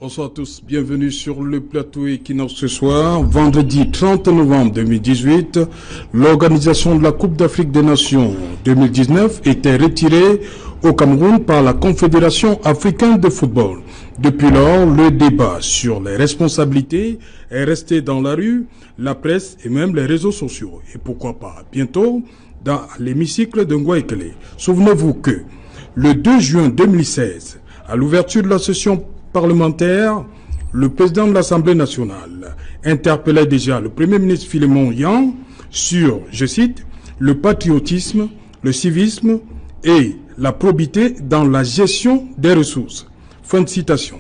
Bonsoir à tous, bienvenue sur le plateau Equinox ce soir, vendredi 30 novembre 2018. L'organisation de la Coupe d'Afrique des Nations 2019 était retirée au Cameroun par la Confédération africaine de football. Depuis lors, le débat sur les responsabilités est resté dans la rue, la presse et même les réseaux sociaux. Et pourquoi pas, bientôt, dans l'hémicycle de Ngouaïkele. Souvenez-vous que le 2 juin 2016, à l'ouverture de la session parlementaire, le président de l'Assemblée nationale interpellait déjà le Premier ministre Philémon Yang sur, je cite, le patriotisme, le civisme et la probité dans la gestion des ressources. Fin de citation.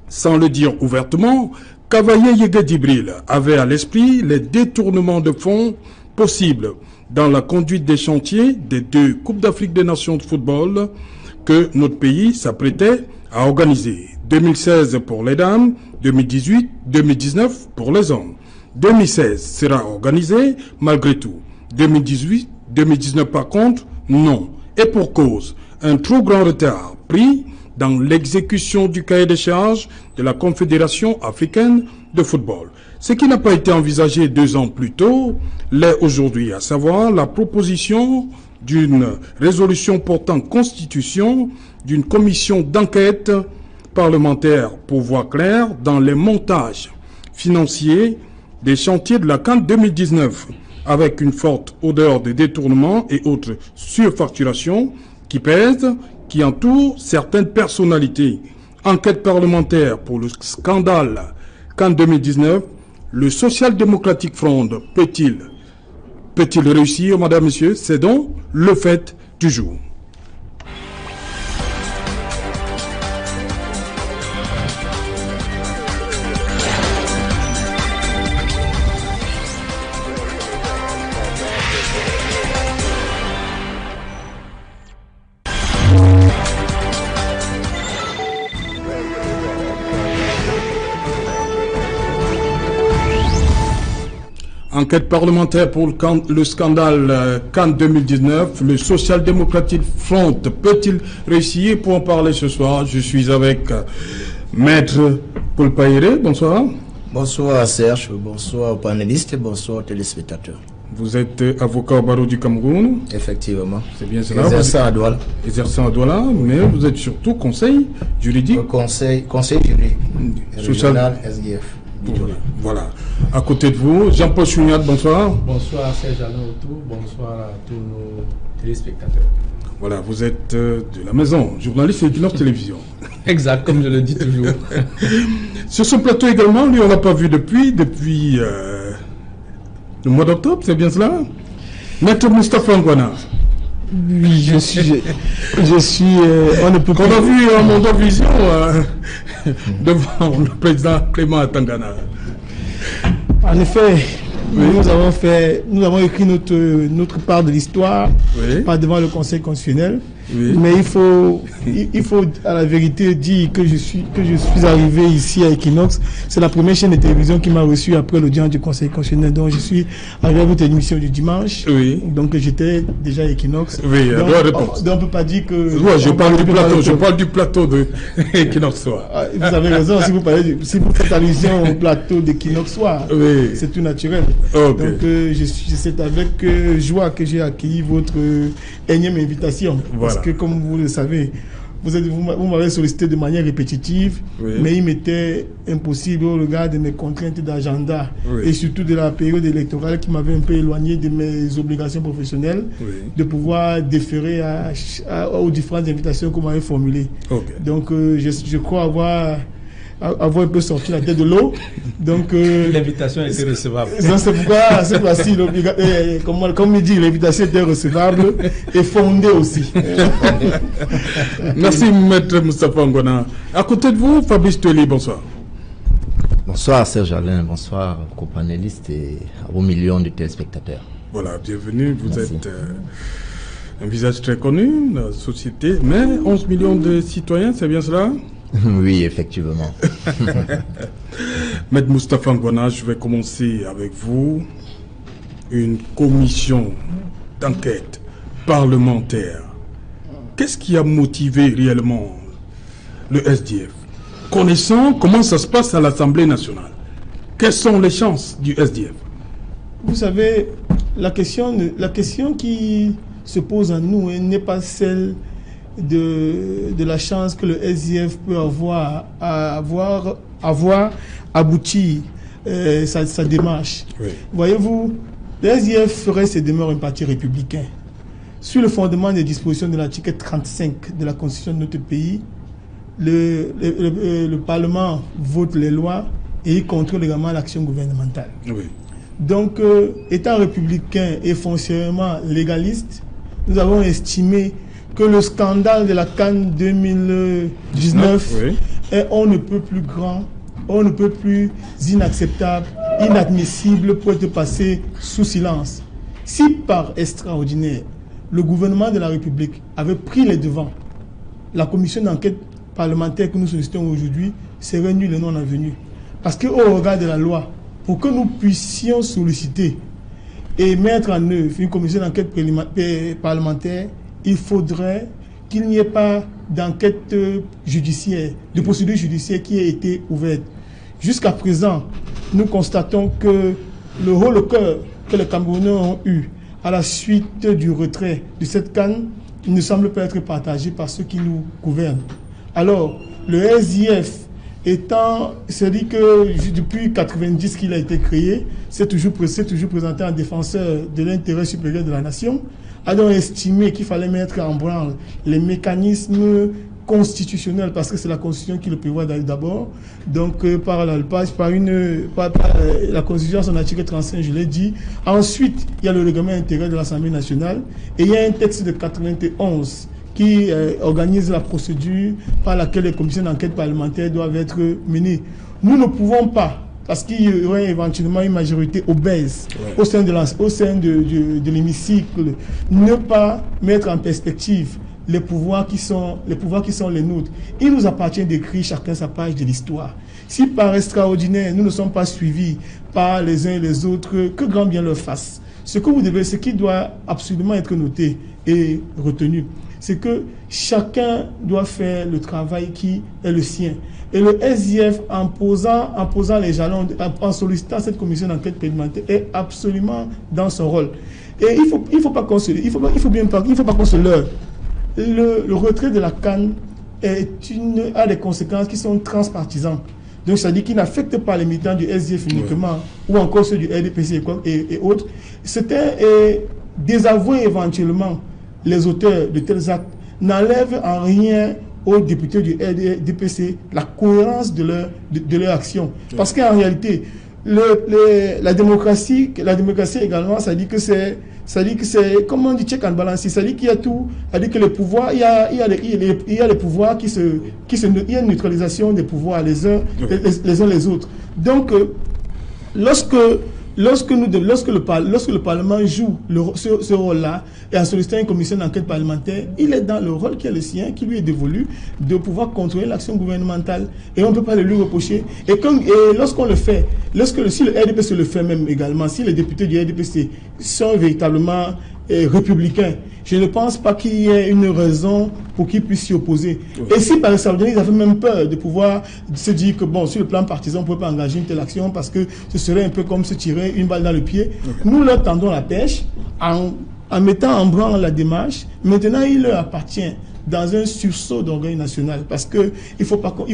Sans le dire ouvertement, Cavaillé Yégué Djibril avait à l'esprit les détournements de fonds possibles dans la conduite des chantiers des 2 Coupes d'Afrique des Nations de football que notre pays s'apprêtait à organiser. 2016 pour les dames, 2018, 2019 pour les hommes. 2016 sera organisé malgré tout. 2018, 2019 par contre, non. Et pour cause, un trop grand retard pris dans l'exécution du cahier des charges de la Confédération africaine de football. Ce qui n'a pas été envisagé 2 ans plus tôt l'est aujourd'hui, à savoir la proposition d'une résolution portant constitution d'une commission d'enquête parlementaire pour voir clair dans les montages financiers des chantiers de la CAN 2019, avec une forte odeur de détournement et autres surfacturations qui pèsent, qui entourent certaines personnalités. Enquête parlementaire pour le scandale CAN 2019, le Social Democratic Front peut-il réussir, madame, monsieur? C'est donc le fait du jour. Enquête parlementaire pour le scandale CAN 2019. Le Social Democratic Front peut-il réussir? Pour en parler ce soir, je suis avec Maître Paul Païré. Bonsoir. Bonsoir Serge, bonsoir aux panélistes et bonsoir aux téléspectateurs. Vous êtes avocat au barreau du Cameroun. Effectivement. C'est bien cela. Exerçant à Douala. Exerçant à Douala, mais vous êtes surtout conseil juridique. Conseil juridique. Régional SDF. Voilà. À côté de vous, Jean-Paul Chouniat, bonsoir. Bonsoir Serge Alain Autour, bonsoir à tous nos téléspectateurs. Voilà, vous êtes de la maison, journaliste Equinox Télévision. Exact, comme je le dis toujours. Sur ce plateau également, lui on l'a pas vu depuis le mois d'octobre, c'est bien cela? Maître Moustapha Ngwana. Oui, je suis on ne peut qu'on a vu en Mondovision devant le président Clément Atangana. En effet, oui. nous avons écrit notre part de l'histoire, oui. Pas devant le Conseil constitutionnel, oui. Mais il faut à la vérité dire que je suis arrivé ici à Equinox. C'est la première chaîne de télévision qui m'a reçu après l'audience du Conseil constitutionnel. Donc je suis arrivé à votre émission du dimanche. Oui. Donc j'étais déjà à Equinox. Oui, donc on ne peut pas dire que... Ouais, je parle du plateau de Equinox Soir. Vous avez raison, si vous faites allusion au plateau d'Equinox Soir, oui. C'est tout naturel. Okay. Donc c'est avec joie que j'ai accueilli votre énième invitation. Voilà. Parce que comme vous le savez, vous m'avez sollicité de manière répétitive, oui. Mais il m'était impossible au regard de mes contraintes d'agenda, oui. Et surtout de la période électorale qui m'avait un peu éloigné de mes obligations professionnelles, oui. De pouvoir déférer aux différentes invitations qu'on m'avait formulées. Okay. Donc je crois avoir un peu sorti la tête de l'eau. Donc l'invitation était recevable. C'est pourquoi cette fois-ci, comme il dit, l'invitation était recevable et fondée aussi. Merci Maître Moustapha Ngwana. À côté de vous, Fabrice Toli, bonsoir. Bonsoir Serge Alain, bonsoir aux panélistes et aux millions de téléspectateurs. Voilà, bienvenue. Vous Merci. Êtes un visage très connu dans la société, mais 11 millions de citoyens, c'est bien cela? Oui, effectivement. Maître Moustapha Ngwana, je vais commencer avec vous. Une commission d'enquête parlementaire. Qu'est-ce qui a motivé réellement le SDF connaissant comment ça se passe à l'Assemblée nationale, quelles sont les chances du SDF? Vous savez, la question qui se pose à nous n'est pas celle de la chance que le SDF peut avoir abouti sa démarche. Oui. Voyez-vous, le SDF ferait ses demeures un parti républicain. Sur le fondement des dispositions de l'article 35 de la Constitution de notre pays, le Parlement vote les lois et il contrôle également l'action gouvernementale. Oui. Donc, étant républicain et foncièrement légaliste, nous avons estimé que le scandale de la CAN 2019 oui. est on ne peut plus grand, on ne peut plus inacceptable, inadmissible pour être passé sous silence. Si par extraordinaire, le gouvernement de la République avait pris les devants, la commission d'enquête parlementaire que nous sollicitons aujourd'hui serait nulle et non avenue. Parce qu'au regard de la loi, pour que nous puissions solliciter et mettre en œuvre une commission d'enquête parlementaire, il faudrait qu'il n'y ait pas d'enquête judiciaire, de procédure judiciaire qui ait été ouverte. Jusqu'à présent, nous constatons que le haut le cœur que les Camerounais ont eu à la suite du retrait de cette CAN, il ne semble pas être partagé par ceux qui nous gouvernent. Alors, le SDF étant, c'est-à-dire que depuis 1990 qu'il a été créé, c'est toujours présenté en défenseur de l'intérêt supérieur de la nation, a donc estimé qu'il fallait mettre en branle les mécanismes constitutionnels, parce que c'est la Constitution qui le prévoit d'abord. Donc, par la Constitution, son article 35, je l'ai dit. Ensuite, il y a le règlement intérieur de l'Assemblée nationale et il y a un texte de 91 qui organise la procédure par laquelle les commissions d'enquête parlementaire doivent être menées. Nous ne pouvons pas, parce qu'il y aurait éventuellement une majorité obèse au sein de l'hémicycle, ne pas mettre en perspective les pouvoirs qui sont les nôtres. Il nous appartient d'écrire chacun sa page de l'histoire. Si par extraordinaire, nous ne sommes pas suivis par les uns et les autres, que grand bien leur fasse. Ce qui doit absolument être noté et retenu, c'est que chacun doit faire le travail qui est le sien. Et le SDF, en posant les jalons, en sollicitant cette commission d'enquête parlementaire, est absolument dans son rôle. Et il faut pas qu'on se leurre. Le retrait de la CAN a des conséquences qui sont transpartisanes. Donc, ça dit qu'il n'affecte pas les militants du SDF uniquement, ou encore ceux du RDPC et autres. C'était désavouer éventuellement les auteurs de tels actes, n'enlève en rien aux députés du RDPC la cohérence de leur action. Parce qu'en réalité, la démocratie également, ça dit que c'est comme on dit check and balance, ça dit qu'il y a tout, ça dit que les pouvoirs, il y a les pouvoirs il y a une neutralisation des pouvoirs les uns les autres. Donc lorsque le Parlement joue ce rôle-là et en sollicitant une commission d'enquête parlementaire, il est dans le rôle qui est le sien, qui lui est dévolu, de pouvoir contrôler l'action gouvernementale. Et on ne peut pas le lui reprocher. Et lorsqu'on le fait, si le RDPC le fait même également, si les députés du RDPC sont véritablement républicains, je ne pense pas qu'il y ait une raison pour qu'ils puissent s'y opposer. Oui. Et si par exemple, ils avaient même peur de pouvoir se dire que bon, sur le plan partisan, on ne peut pas engager une telle action parce que ce serait un peu comme se tirer une balle dans le pied. Okay. Nous leur tendons la pêche en mettant en branle la démarche. Maintenant, il leur appartient dans un sursaut d'orgueil national parce qu'il ne faut pas qu'on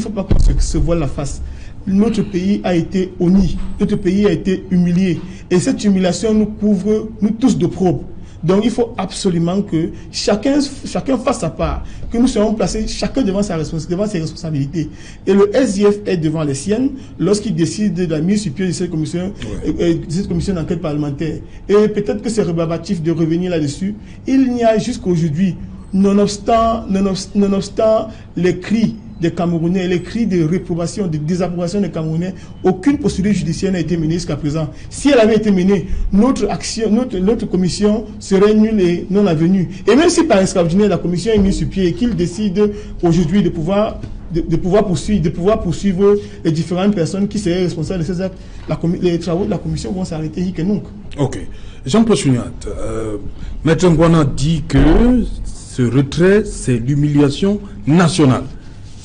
se voile la face. Notre pays a été honni, notre pays a été humilié. Et cette humiliation nous couvre, nous tous de probe. Donc il faut absolument que chacun fasse sa part, que nous soyons placés chacun devant ses responsabilités. Et le SDF est devant les siennes lorsqu'il décide de la mise sur pied de cette commission d'enquête parlementaire. Et peut-être que c'est rébarbatif de revenir là-dessus. Il n'y a jusqu'aujourd'hui, nonobstant les cris des Camerounais, les cris de réprobation, de désapprobation des Camerounais, aucune procédure judiciaire n'a été menée jusqu'à présent. Si elle avait été menée, notre commission serait nulle et non avenue. Et même si par extraordinaire la commission est mise sur pied et qu'il décide aujourd'hui de pouvoir poursuivre les différentes personnes qui seraient responsables de ces actes, les travaux de la commission vont s'arrêter que non. Ok. Jean-Paul Chouinat, Maître Ngwana dit que ce retrait, c'est l'humiliation nationale.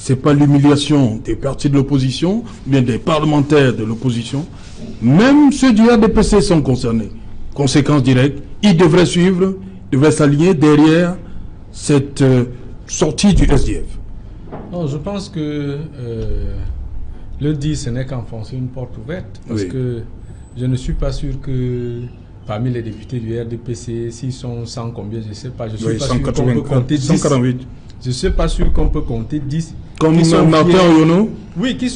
c'est pas l'humiliation des partis de l'opposition, mais des parlementaires de l'opposition. Même ceux du RDPC sont concernés. Conséquence directe, ils devraient suivre, devraient s'aligner derrière cette sortie du SDF. Non, je pense que le dire, ce n'est qu'enfoncer une porte ouverte. Parce que je ne suis pas sûr que parmi les députés du RDPC, s'ils sont 100 combien, je ne sais pas. Je suis pas sûr qu'on peut compter 10. 148. Je ne suis pas sûr qu'on peut compter 10. Comme Martin Oyono, oui, qui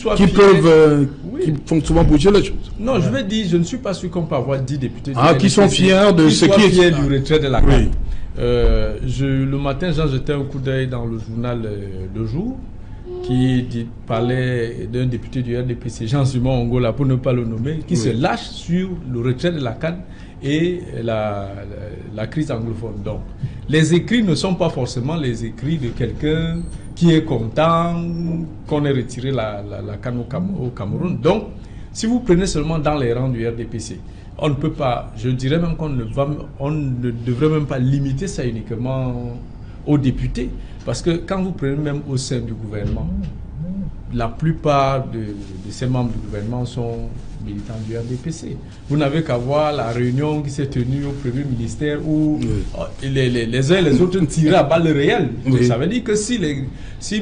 font souvent bouger les choses. Non, je vais dire, je ne suis pas sûr qu'on peut avoir 10 députés du RDPC, qui sont fiers de ce qui est fiers du retrait de la CAN. Le matin, j'ai jeté un coup d'œil dans le journal Le Jour, qui parlait d'un député du RDPC, Jean-Simon Ongola, pour ne pas le nommer, qui se lâche sur le retrait de la CAN et la crise anglophone. Donc, les écrits ne sont pas forcément les écrits de quelqu'un qui est content qu'on ait retiré la CAN au Cameroun. Donc, si vous prenez seulement dans les rangs du RDPC, on ne peut pas, je dirais même qu'on ne devrait même pas limiter ça uniquement aux députés. Parce que quand vous prenez même au sein du gouvernement, la plupart de ces membres du gouvernement sont militants du RDPC. Vous n'avez qu'à voir la réunion qui s'est tenue au premier ministère où les uns et les autres tiraient à balles réelles. Ça veut dire que si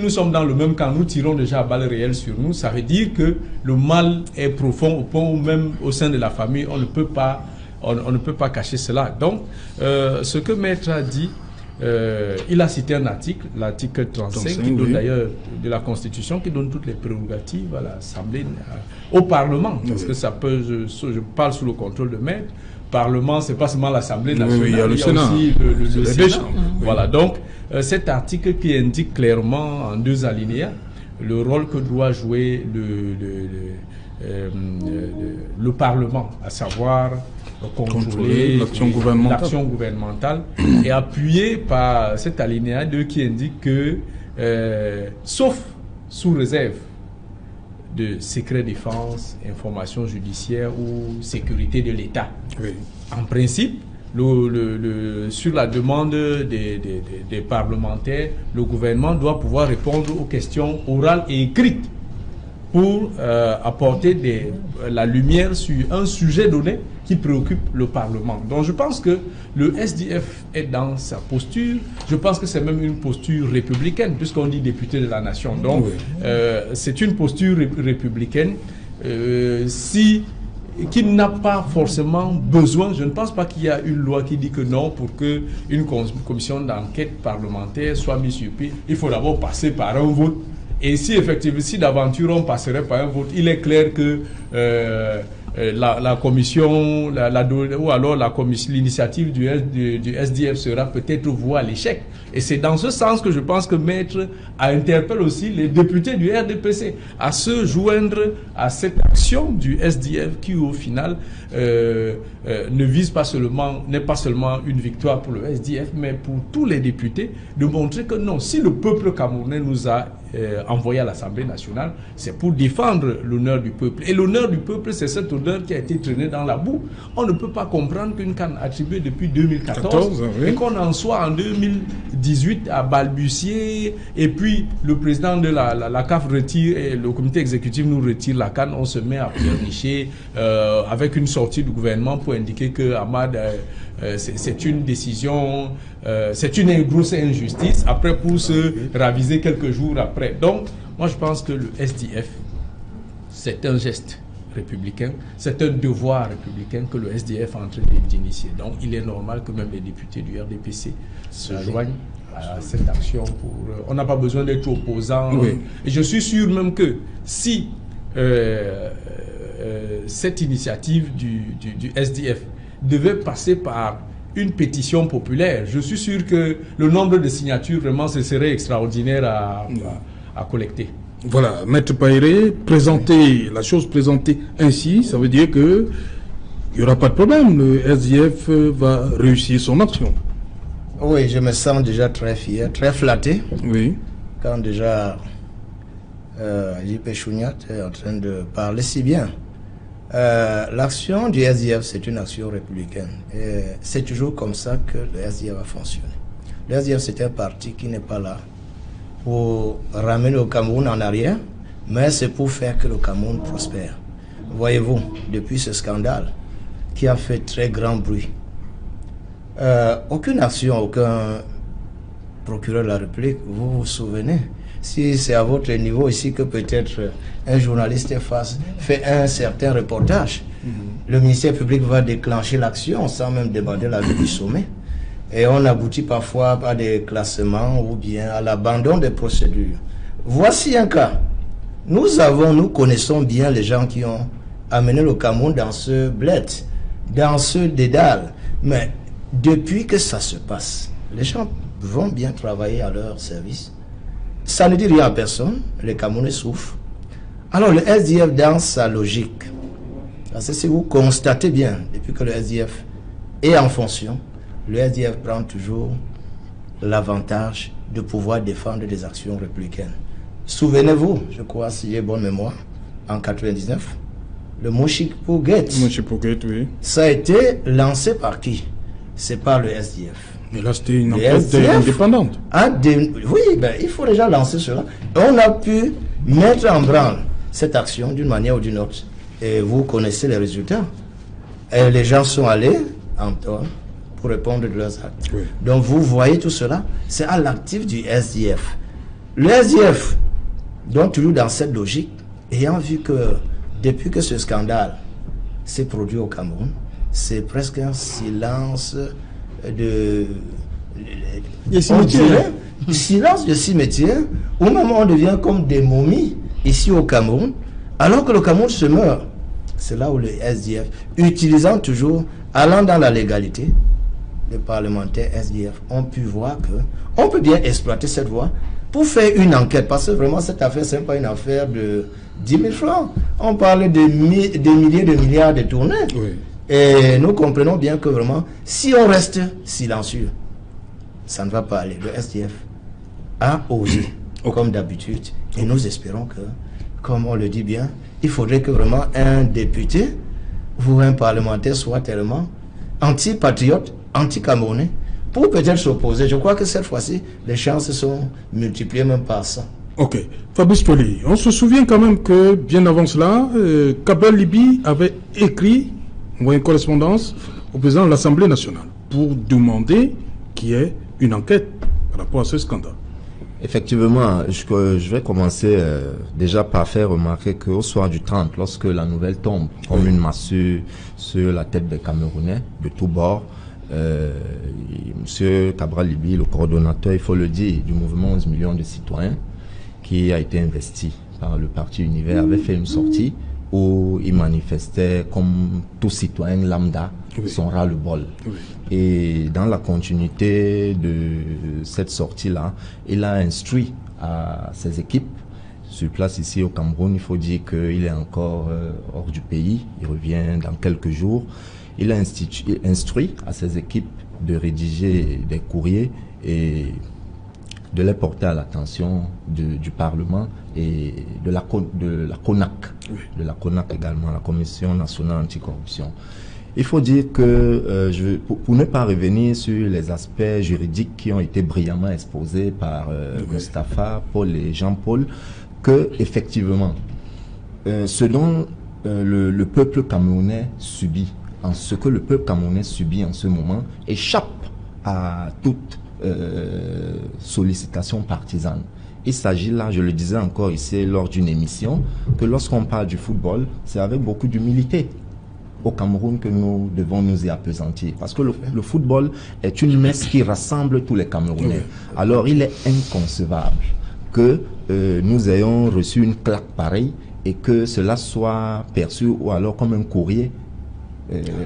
nous sommes dans le même camp, nous tirons déjà à balles réelles sur nous, ça veut dire que le mal est profond au point où même au sein de la famille, on ne peut pas cacher cela. Donc, ce que Maître a dit, il a cité un article, l'article 35, qui donne d'ailleurs de la Constitution, qui donne toutes les prérogatives à l'Assemblée, au Parlement, parce que ça peut, je parle sous le contrôle de Maître. Parlement, c'est pas seulement l'Assemblée nationale, il y a le Sénat. Aussi le Sénat. Voilà, donc cet article qui indique clairement en 2 alinéas le rôle que doit jouer le Parlement, à savoir contrôler l'action gouvernementale et appuyé par cet alinéa 2 qui indique que, sauf sous réserve de secret défense, information judiciaire ou sécurité de l'État, en principe, sur la demande des parlementaires, le gouvernement doit pouvoir répondre aux questions orales et écrites pour apporter la lumière sur un sujet donné qui préoccupe le Parlement. Donc je pense que le SDF est dans sa posture. Je pense que c'est même une posture républicaine, puisqu'on dit député de la nation. Donc c'est une posture républicaine qui n'a pas forcément besoin. Je ne pense pas qu'il y a une loi qui dit que non, pour qu'une commission d'enquête parlementaire soit mise sur pied, il faut d'abord passer par un vote. Et si effectivement, si d'aventure on passerait par un vote, il est clair que la commission, ou alors l'initiative du SDF sera peut-être vouée à l'échec. Et c'est dans ce sens que je pense que Maître interpelle aussi les députés du RDPC à se joindre à cette action du SDF qui, au final, ne vise pas seulement, n'est pas seulement une victoire pour le SDF, mais pour tous les députés, de montrer que non, si le peuple camerounais nous a envoyé à l'Assemblée nationale, c'est pour défendre l'honneur du peuple. Et l'honneur du peuple, c'est cet honneur qui a été traîné dans la boue. On ne peut pas comprendre qu'une CAN attribuée depuis 2014 et qu'on en soit en 2018 à balbutier, et puis le président de la CAF retire et le comité exécutif nous retire la CAN, on se met à pleurnicher avec une sortie du gouvernement pour indiquer que Ahmad, c'est une décision, c'est une grosse injustice, après pour se raviser quelques jours après. Donc, moi je pense que le SDF, c'est un geste républicain, c'est un devoir républicain que le SDF est en train d'initier. Donc, il est normal que même les députés du RDPC se joignent à cette action. On n'a pas besoin d'être opposant. Et je suis sûr même que si cette initiative du SDF devait passer par une pétition populaire, je suis sûr que le nombre de signatures, vraiment, ce serait extraordinaire à collecter. Voilà, Maître Pairé, présenter la chose présentée ainsi, ça veut dire que il n'y aura pas de problème. Le SDF va réussir son action. Oui, je me sens déjà très fier, très flatté. Oui. Quand déjà J.P. Chouniat est en train de parler si bien. L'action du SDF, c'est une action républicaine. Et c'est toujours comme ça que le SDF a fonctionné. Le SDF, c'est un parti qui n'est pas là pour ramener le Cameroun en arrière, mais c'est pour faire que le Cameroun prospère. Voyez-vous, depuis ce scandale qui a fait très grand bruit, aucune action, aucun procureur de la République, vous vous souvenez, si c'est à votre niveau ici que peut-être un journaliste fait un certain reportage, le ministère public va déclencher l'action sans même demander l'avis du sommet. Et on aboutit parfois à des classements ou bien à l'abandon des procédures. Voici un cas. Nous connaissons bien les gens qui ont amené le Cameroun dans ce bled, dans ce dédale. Mais depuis que ça se passe, les gens vont bien travailler à leur service. Ça ne dit rien à personne, les Camerounais souffrent. Alors le SDF, dans sa logique, parce que si vous constatez bien, depuis que le SDF est en fonction, le SDF prend toujours l'avantage de pouvoir défendre des actions républicaines. Souvenez-vous, je crois, si j'ai bonne mémoire, en 99, le Moshipogate. Moshipogate, oui. Ça a été lancé par qui? C'est par le SDF. Mais là, c'était une enquête indépendante. Oui, ben, il faut déjà lancer cela. On a pu mettre en branle cette action d'une manière ou d'une autre. Et vous connaissez les résultats. Et les gens sont allés en tort pour répondre de leurs actes. Oui. Donc vous voyez tout cela, c'est à l'actif du SDF. Le SDF, donc toujours dans cette logique, ayant vu que depuis que ce scandale s'est produit au Cameroun, c'est presque un silence de silence de cimetière, où même on devient comme des momies ici au Cameroun, alors que le Cameroun se meurt. C'est là où le SDF, utilisant toujours, allant dans la légalité, les parlementaires SDF ont pu voir que on peut bien exploiter cette voie pour faire une enquête, parce que vraiment cette affaire, ce n'est pas une affaire de 10 000 francs. On parle de des milliers de milliards détournés. Oui. Et nous comprenons bien que vraiment, si on reste silencieux, ça ne va pas aller. Le SDF a osé, comme d'habitude. Et nous espérons que, comme on le dit bien, il faudrait que vraiment un député ou un parlementaire soit tellement anti-patriote, anti-camerounais, pour peut-être s'opposer. Je crois que cette fois-ci, les chances sont multipliées même par ça. Ok. Fabrice Toli, on se souvient quand même que, bien avant cela, Kabel Libi avait écrit une correspondance au président de l'Assemblée nationale pour demander qu'il y ait une enquête par rapport à ce scandale. Effectivement, je vais commencer déjà par faire remarquer qu'au soir du 30, lorsque la nouvelle tombe comme une massue sur la tête des Camerounais de tous bords, Monsieur Cabral Libi, le coordonnateur, il faut le dire, du mouvement 11 millions de citoyens, qui a été investi par le parti Univers, avait fait une sortie où il manifestait comme tout citoyen lambda son ras-le-bol. Et dans la continuité de cette sortie-là, il a instruit à ses équipes sur place ici au Cameroun. Il faut dire qu'il est encore hors du pays, il revient dans quelques jours. Il a instruit à ses équipes de rédiger des courriers et de les porter à l'attention du Parlement et de la CONAC, de la CONAC également, la Commission nationale anticorruption. Il faut dire que, pour ne pas revenir sur les aspects juridiques qui ont été brillamment exposés par Mustapha, Paul et Jean-Paul, que effectivement, ce dont le peuple camerounais subit, ce que le peuple camerounais subit en ce moment, échappe à toute sollicitation partisane. Il s'agit là, je le disais encore ici lors d'une émission, que lorsqu'on parle du football, c'est avec beaucoup d'humilité au Cameroun que nous devons nous y appesantir. Parce que le football est une messe qui rassemble tous les Camerounais. Alors il est inconcevable que nous ayons reçu une claque pareille et que cela soit perçu ou alors comme un courrier,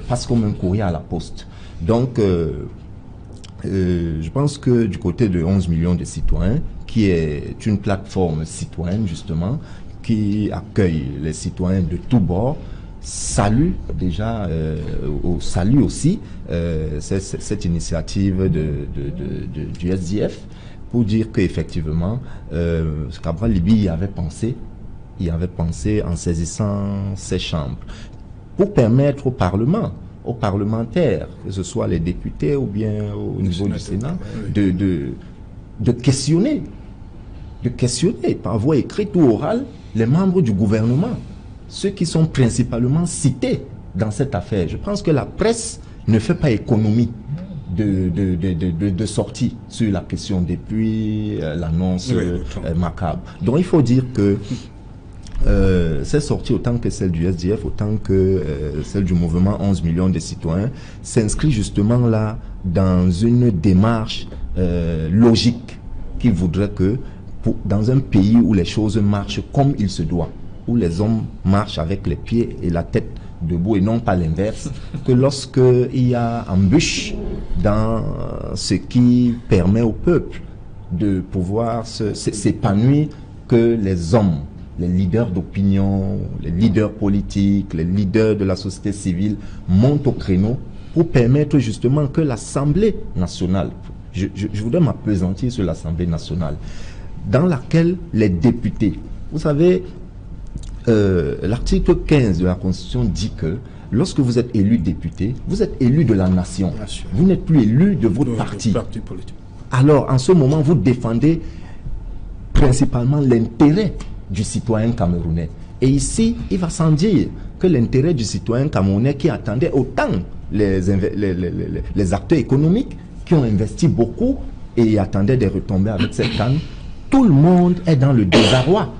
passe comme un courrier à la poste. Donc, je pense que du côté de 11 millions de citoyens, qui est une plateforme citoyenne justement, qui accueille les citoyens de tous bords, salue déjà, salue aussi cette initiative du SDF pour dire qu'effectivement, Cabral Libi y avait pensé en saisissant ces chambres pour permettre au Parlement, aux parlementaires, que ce soit les députés ou bien au niveau du Sénat, de questionner de questionner par voie écrite ou orale les membres du gouvernement, ceux qui sont principalement cités dans cette affaire. Je pense que la presse ne fait pas économie de sortie sur la question depuis l'annonce macabre. Donc il faut dire que ces sorties, autant que celle du SDF, autant que celle du mouvement 11 millions de citoyens, s'inscrit justement là dans une démarche logique qui voudrait que dans un pays où les choses marchent comme il se doit, où les hommes marchent avec les pieds et la tête debout et non pas l'inverse, que lorsqu'il y a embûche dans ce qui permet au peuple de pouvoir s'épanouir, que les hommes, les leaders d'opinion, les leaders politiques, les leaders de la société civile montent au créneau pour permettre justement que l'Assemblée nationale, je voudrais m'appesantir sur l'Assemblée nationale, dans laquelle les députés, vous savez, l'article 15 de la Constitution dit que lorsque vous êtes élu député, vous êtes élu de la nation. Vous n'êtes plus élu de votre parti politique. Alors, en ce moment, vous défendez principalement l'intérêt du citoyen camerounais. Et ici, il va sans dire que l'intérêt du citoyen camerounais qui attendait autant les acteurs économiques qui ont investi beaucoup et attendaient des retombées avec cette canne, tout le monde est dans le désarroi.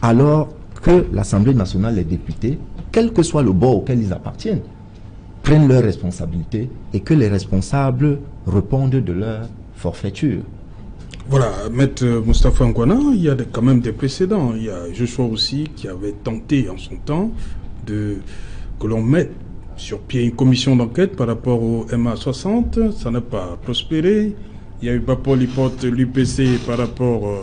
Alors que l'Assemblée nationale, les députés, quel que soit le bord auquel ils appartiennent, prennent leurs responsabilités et que les responsables répondent de leur forfaiture. Voilà, Maître Moustapha Ngwana, il y a quand même des précédents. Il y a Joshua aussi qui avait tenté en son temps que l'on mette sur pied une commission d'enquête par rapport au MA60. Ça n'a pas prospéré. Il y a eu Bapol Lipote, l'UPC par rapport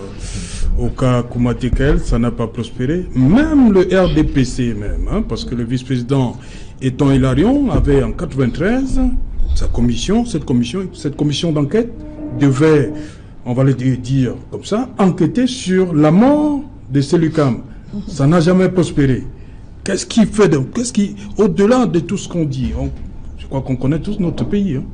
au cas Koumatekel, ça n'a pas prospéré. Même le RDPC même, hein, parce que le vice-président Etan Hilarion avait en 93 cette commission d'enquête devait, on va le dire comme ça, enquêter sur la mort de Selukam. Ça n'a jamais prospéré. Qu'est-ce qui fait, au-delà de tout ce qu'on dit, je crois qu'on connaît tous notre pays. Hein.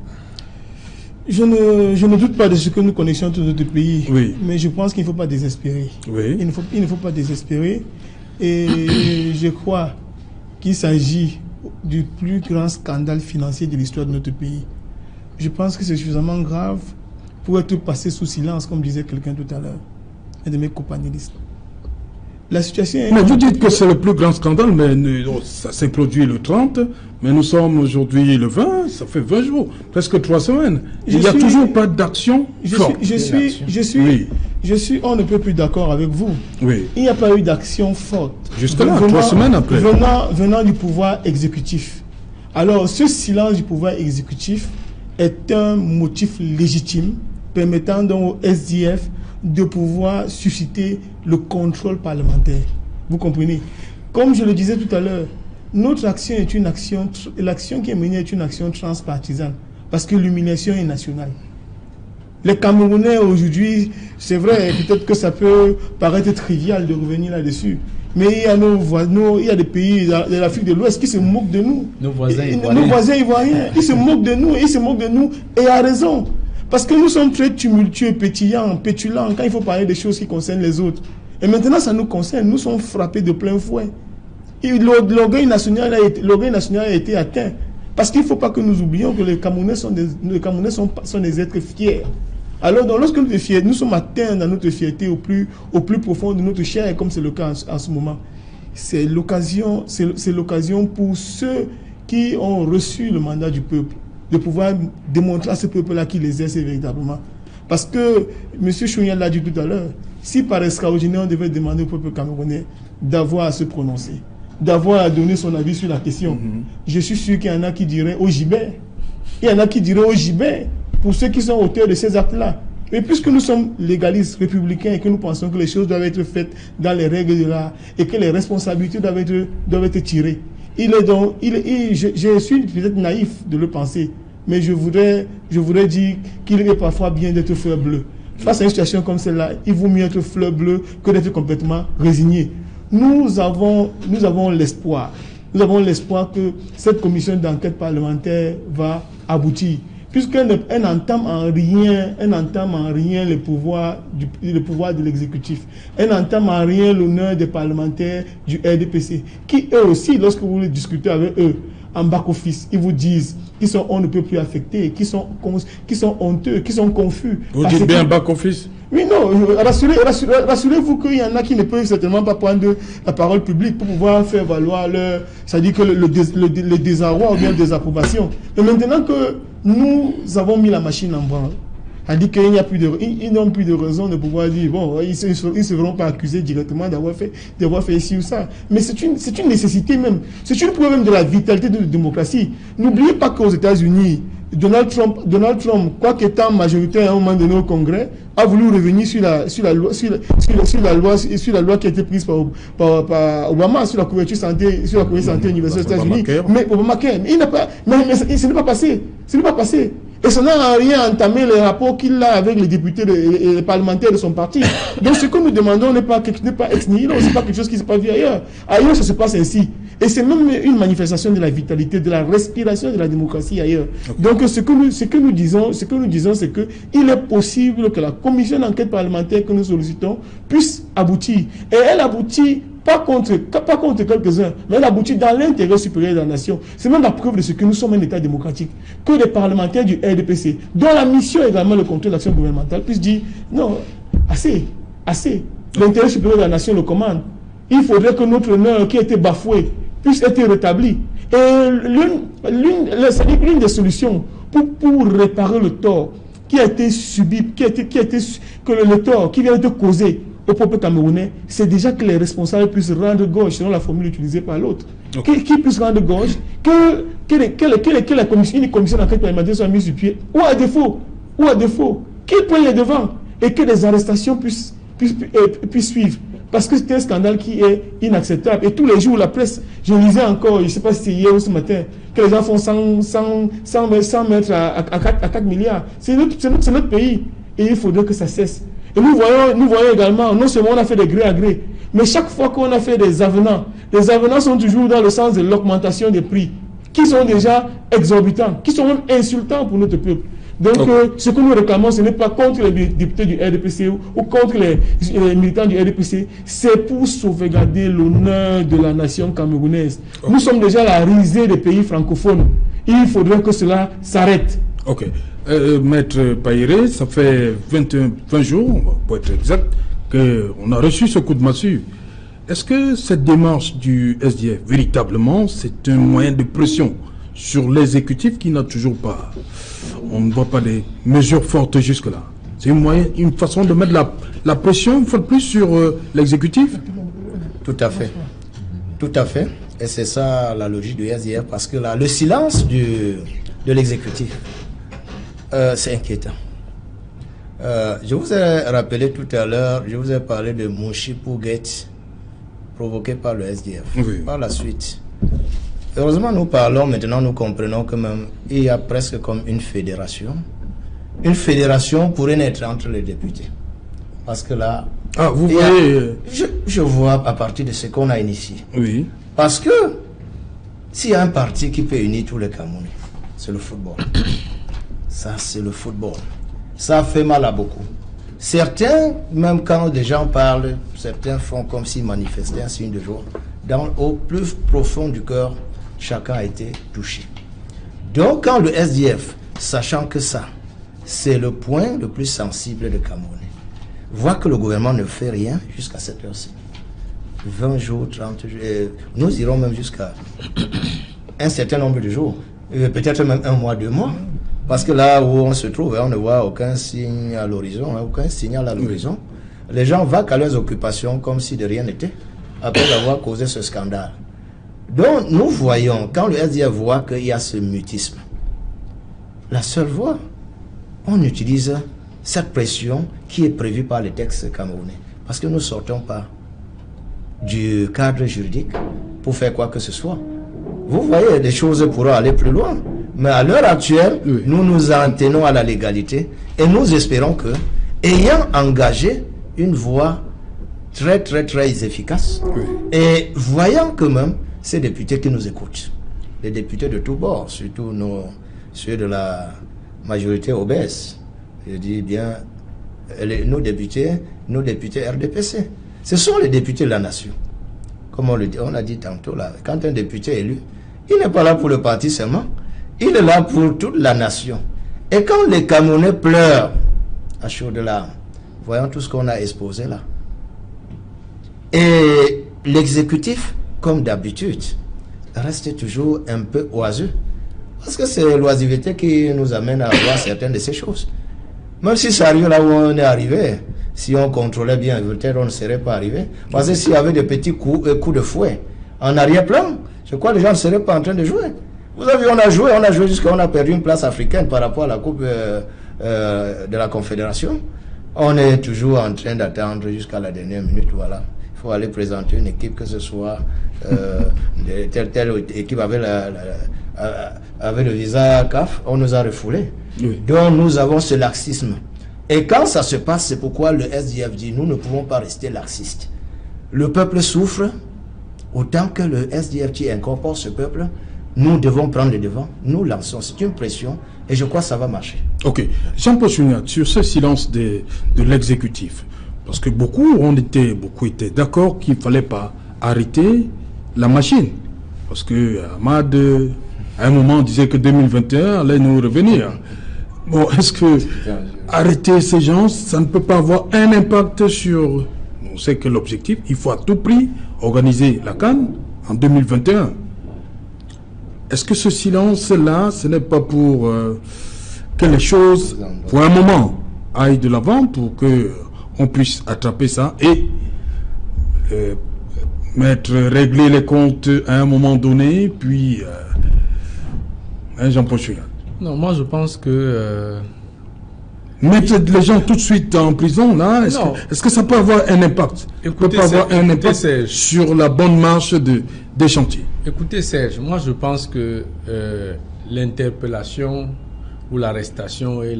Je ne doute pas de ce que nous connaissons tous notre pays, oui. Mais je pense qu'il ne faut pas désespérer. Oui. Il ne faut pas désespérer. Et je crois qu'il s'agit du plus grand scandale financier de l'histoire de notre pays. Je pense que c'est suffisamment grave pour être passé sous silence, comme disait quelqu'un tout à l'heure, un de mes companélistes. La situation est... Mais vous dites que c'est le plus grand scandale, mais ça s'est produit le 30, mais nous sommes aujourd'hui le 20, ça fait 20 jours, presque 3 semaines. Il n'y a toujours pas d'action forte. Je suis, on ne peut plus d'accord avec vous. Oui. Il n'y a pas eu d'action forte. Jusque-là, 3 semaines après. Venant du pouvoir exécutif. Alors, ce silence du pouvoir exécutif est un motif légitime permettant donc au SDF de pouvoir susciter le contrôle parlementaire. Vous comprenez? Comme je le disais tout à l'heure, notre action est une action, l'action qui est menée est une action transpartisane, parce que l'humiliation est nationale. Les Camerounais aujourd'hui, c'est vrai, peut-être que ça peut paraître trivial de revenir là-dessus, mais il y a nos voisins, il y a des pays de l'Afrique de l'Ouest qui se moquent de nous. Nos voisins ivoiriens, ils se moquent de nous, et à raison. Parce que nous sommes très tumultueux, pétillants, pétulants, quand il faut parler des choses qui concernent les autres. Et maintenant, ça nous concerne, nous sommes frappés de plein fouet. L'orgueil national a été atteint. Parce qu'il ne faut pas que nous oublions que les Camerounais sont des êtres fiers. Alors, lorsque nous sommes atteints dans notre fierté au plus profond de notre chair, comme c'est le cas en ce moment, c'est l'occasion pour ceux qui ont reçu le mandat du peuple de pouvoir démontrer à ce peuple-là qu'il les exerce véritablement. Parce que M. Chounial l'a dit tout à l'heure, si par extraordinaire on devait demander au peuple camerounais d'avoir à se prononcer, d'avoir à donner son avis sur la question, je suis sûr qu'il y en a qui diraient au gibet. Il y en a qui diraient au gibet pour ceux qui sont auteurs de ces actes-là. Mais puisque nous sommes légalistes, républicains, et que nous pensons que les choses doivent être faites dans les règles de l'art et que les responsabilités doivent être tirées, je suis peut-être naïf de le penser, mais je voudrais dire qu'il est parfois bien d'être fleur bleue. Face à une situation comme celle-là, il vaut mieux être fleur bleue que d'être complètement résigné. Nous avons l'espoir. Nous avons l'espoir que cette commission d'enquête parlementaire va aboutir. puisqu'elle n'entame en rien le pouvoir de l'exécutif. Elle n'entame en rien l'honneur des parlementaires du RDPC, qui eux aussi, lorsque vous discutez avec eux en back-office, ils vous disent qu'ils sont on ne peut plus affectés, qui sont honteux, qui sont confus. Vous dites bien back-office? Oui, non, rassurez-vous qu'il y en a qui ne peuvent certainement pas prendre la parole publique pour pouvoir faire valoir c'est-à-dire que le désarroi ou bien la désapprobation. Mais maintenant que nous avons mis la machine en branle, c'est-à-dire qu'ils n'ont plus de raison de pouvoir dire, bon, ils ne se verront pas accusés directement d'avoir fait ici ou ça. Mais c'est une nécessité même. C'est une preuve même de la vitalité de la démocratie. N'oubliez pas qu'aux États-Unis, Donald Trump, quoique étant majoritaire à un moment donné au Congrès, a voulu revenir sur la loi qui a été prise par Obama sur la couverture santé universelle aux États-Unis. Mais Obamacare, mais ce n'est pas passé. Ce n'est pas passé. Et ça n'a rien entamé les rapports qu'il a avec les députés et les parlementaires de son parti. Donc ce que nous demandons n'est pas ex nihilo, ce n'est pas quelque chose qui se passe ailleurs. Ailleurs, ça se passe ainsi. Et c'est même une manifestation de la vitalité, de la respiration de la démocratie ailleurs. Okay. Donc ce que nous disons, c'est que il est possible que la commission d'enquête parlementaire que nous sollicitons puisse aboutir. Et elle aboutit pas contre quelques-uns, mais elle aboutit dans l'intérêt supérieur de la nation. C'est même la preuve de ce que nous sommes un État démocratique. Que des parlementaires du RDPC, dont la mission est également le contrôle de l'action gouvernementale, puissent dire non, assez. L'intérêt supérieur de la nation le commande. Il faudrait que notre honneur qui a été bafoué puisse être rétabli. Et l'une des solutions pour réparer le tort qui a été subi, que le tort qui vient d'être causé au peuple camerounais, c'est déjà que les responsables puissent rendre gorge, selon la formule utilisée par l'autre. Okay. Qui puisse rendre gorge, que la commission d'enquête parlementaire soit mise sur pied, ou à défaut, qu'ils prennent les devants et que les arrestations puissent suivre. Parce que c'est un scandale qui est inacceptable. Et tous les jours, la presse, je lisais encore, je ne sais pas si c'est hier ou ce matin, que les gens font 100 mètres à 4 milliards. C'est notre pays. Et il faudrait que ça cesse. Et nous voyons également, non seulement on a fait des gré à gré, mais chaque fois qu'on a fait des avenants, les avenants sont toujours dans le sens de l'augmentation des prix, qui sont déjà exorbitants, qui sont même insultants pour notre peuple. Donc, ce que nous réclamons, ce n'est pas contre les députés du RDPC ou contre les militants du RDPC, c'est pour sauvegarder l'honneur de la nation camerounaise. Nous sommes déjà la risée des pays francophones. Il faudrait que cela s'arrête. Ok. Maître Payéré, ça fait 20 jours, pour être exact, qu'on a reçu ce coup de massue. Est-ce que cette démarche du SDF, véritablement, c'est un moyen de pression sur l'exécutif qui n'a toujours pas... On ne voit pas des mesures fortes jusque-là. C'est une façon de mettre la pression, une fois de plus, sur l'exécutif? Tout à fait. Tout à fait. Et c'est ça la logique du SDF, parce que là, le silence de l'exécutif, c'est inquiétant. Je vous ai rappelé tout à l'heure, je vous ai parlé de Mouchi Pouguet provoqué par le SDF. Oui. Par la suite, heureusement nous parlons maintenant, nous comprenons que même il y a presque comme une fédération. Une fédération pourrait naître entre les députés. Parce que là, vous voyez... je vois à partir de ce qu'on a initié. Oui. Parce que s'il y a un parti qui peut unir tous les Camerounais, c'est le football. Ça, c'est le football. Ça fait mal à beaucoup. Certains, même quand des gens parlent, certains font comme s'ils manifestaient un signe de joie. Au plus profond du cœur, chacun a été touché. Donc, quand le SDF, sachant que ça, c'est le point le plus sensible de Camerounais, voit que le gouvernement ne fait rien jusqu'à cette heure-ci, 20 jours, 30 jours, nous irons même jusqu'à un certain nombre de jours, peut-être même 1 mois, 2 mois. Parce que là où on se trouve, on ne voit aucun signe à l'horizon, aucun signal à l'horizon. Les gens vaquent à leurs occupations comme si de rien n'était, après avoir causé ce scandale. Donc nous voyons, quand le SDF voit qu'il y a ce mutisme, la seule voie, on utilise cette pression qui est prévue par les textes camerounais. Parce que nous ne sortons pas du cadre juridique pour faire quoi que ce soit. Vous voyez, les choses pourront aller plus loin. Mais à l'heure actuelle, nous nous en tenons à la légalité et nous espérons que, ayant engagé une voie très très très efficace, et voyant que même ces députés qui nous écoutent, les députés de tous bords, surtout ceux de la majorité obèse. Je dis bien, nos députés RDPC. Ce sont les députés de la nation. Comme on a dit tantôt, là, quand un député est élu, il n'est pas là pour le parti seulement, il est là pour toute la nation. Et quand les Camerounais pleurent à chaudes larmes, voyons tout ce qu'on a exposé là. Et l'exécutif, comme d'habitude, reste toujours un peu oiseux. Parce que c'est l'oisiveté qui nous amène à voir certaines de ces choses. Même si ça arrive là où on est arrivé, si on contrôlait bien, peut-être on ne serait pas arrivé. Parce que s'il y avait des petits coups de fouet en arrière-plan, je crois que les gens ne seraient pas en train de jouer. Vous avez vu, on a joué jusqu'à on a perdu une place africaine par rapport à la Coupe de la Confédération. On est toujours en train d'attendre jusqu'à la dernière minute, voilà. Il faut aller présenter une équipe, que ce soit telle équipe avec le visa CAF, on nous a refoulé. Oui. Donc nous avons ce laxisme. Et quand ça se passe, c'est pourquoi le SDF dit, nous ne pouvons pas rester laxistes. Le peuple souffre, autant que le SDFT incorpore ce peuple, nous devons prendre le devant, nous lançons, c'est une pression, et je crois que ça va marcher. Ok. Jean-Paul Chouniat, sur ce silence de l'exécutif, parce que beaucoup étaient d'accord qu'il ne fallait pas arrêter la machine. Parce que Ahmad, à un moment, disait que 2021 allait nous revenir. Bon, est-ce que arrêter ces gens, ça ne peut pas avoir un impact sur... On sait que l'objectif, il faut à tout prix organiser la CAN en 2021. Est-ce que ce silence-là, ce n'est pas pour que les choses, pour un moment, aillent de l'avant, pour qu'on puisse attraper ça et régler les comptes à un moment donné, puis... Jean-Paul Chouniat. Non, moi je pense que... mettre les gens tout de suite en prison, là, est-ce que ça peut avoir un impact? Écoutez, Serge, sur la bonne marche des chantiers? Écoutez Serge, moi je pense que l'interpellation ou l'arrestation et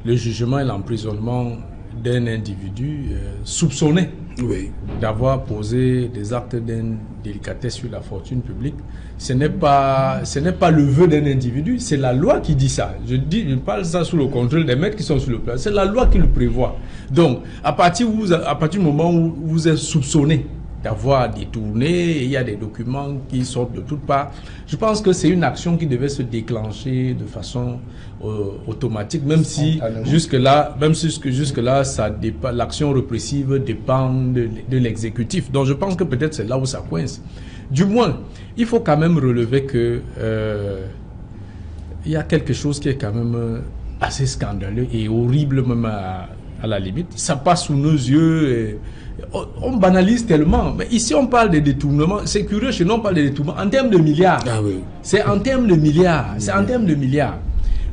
le jugement et l'emprisonnement d'un individu soupçonné d'avoir posé des actes d'indélicatesse sur la fortune publique, ce n'est pas le vœu d'un individu, c'est la loi qui dit ça. Je parle ça sous le contrôle des maîtres qui sont sur le plan. C'est la loi qui le prévoit. Donc, à partir du moment où vous êtes soupçonné d'avoir détourné, il y a des documents qui sortent de toutes parts. Je pense que c'est une action qui devait se déclencher de façon automatique, même si jusque-là, l'action répressive dépend de l'exécutif. Donc je pense que peut-être c'est là où ça coince. Du moins, il faut quand même relever que il y a quelque chose qui est quand même assez scandaleux et horrible même à la limite. Ça passe sous nos yeux. On banalise tellement. Mais ici, on parle de détournement. C'est curieux, chez nous, on parle de détournement en termes de milliards. Ah oui. C'est en termes de milliards. C'est en termes de milliards.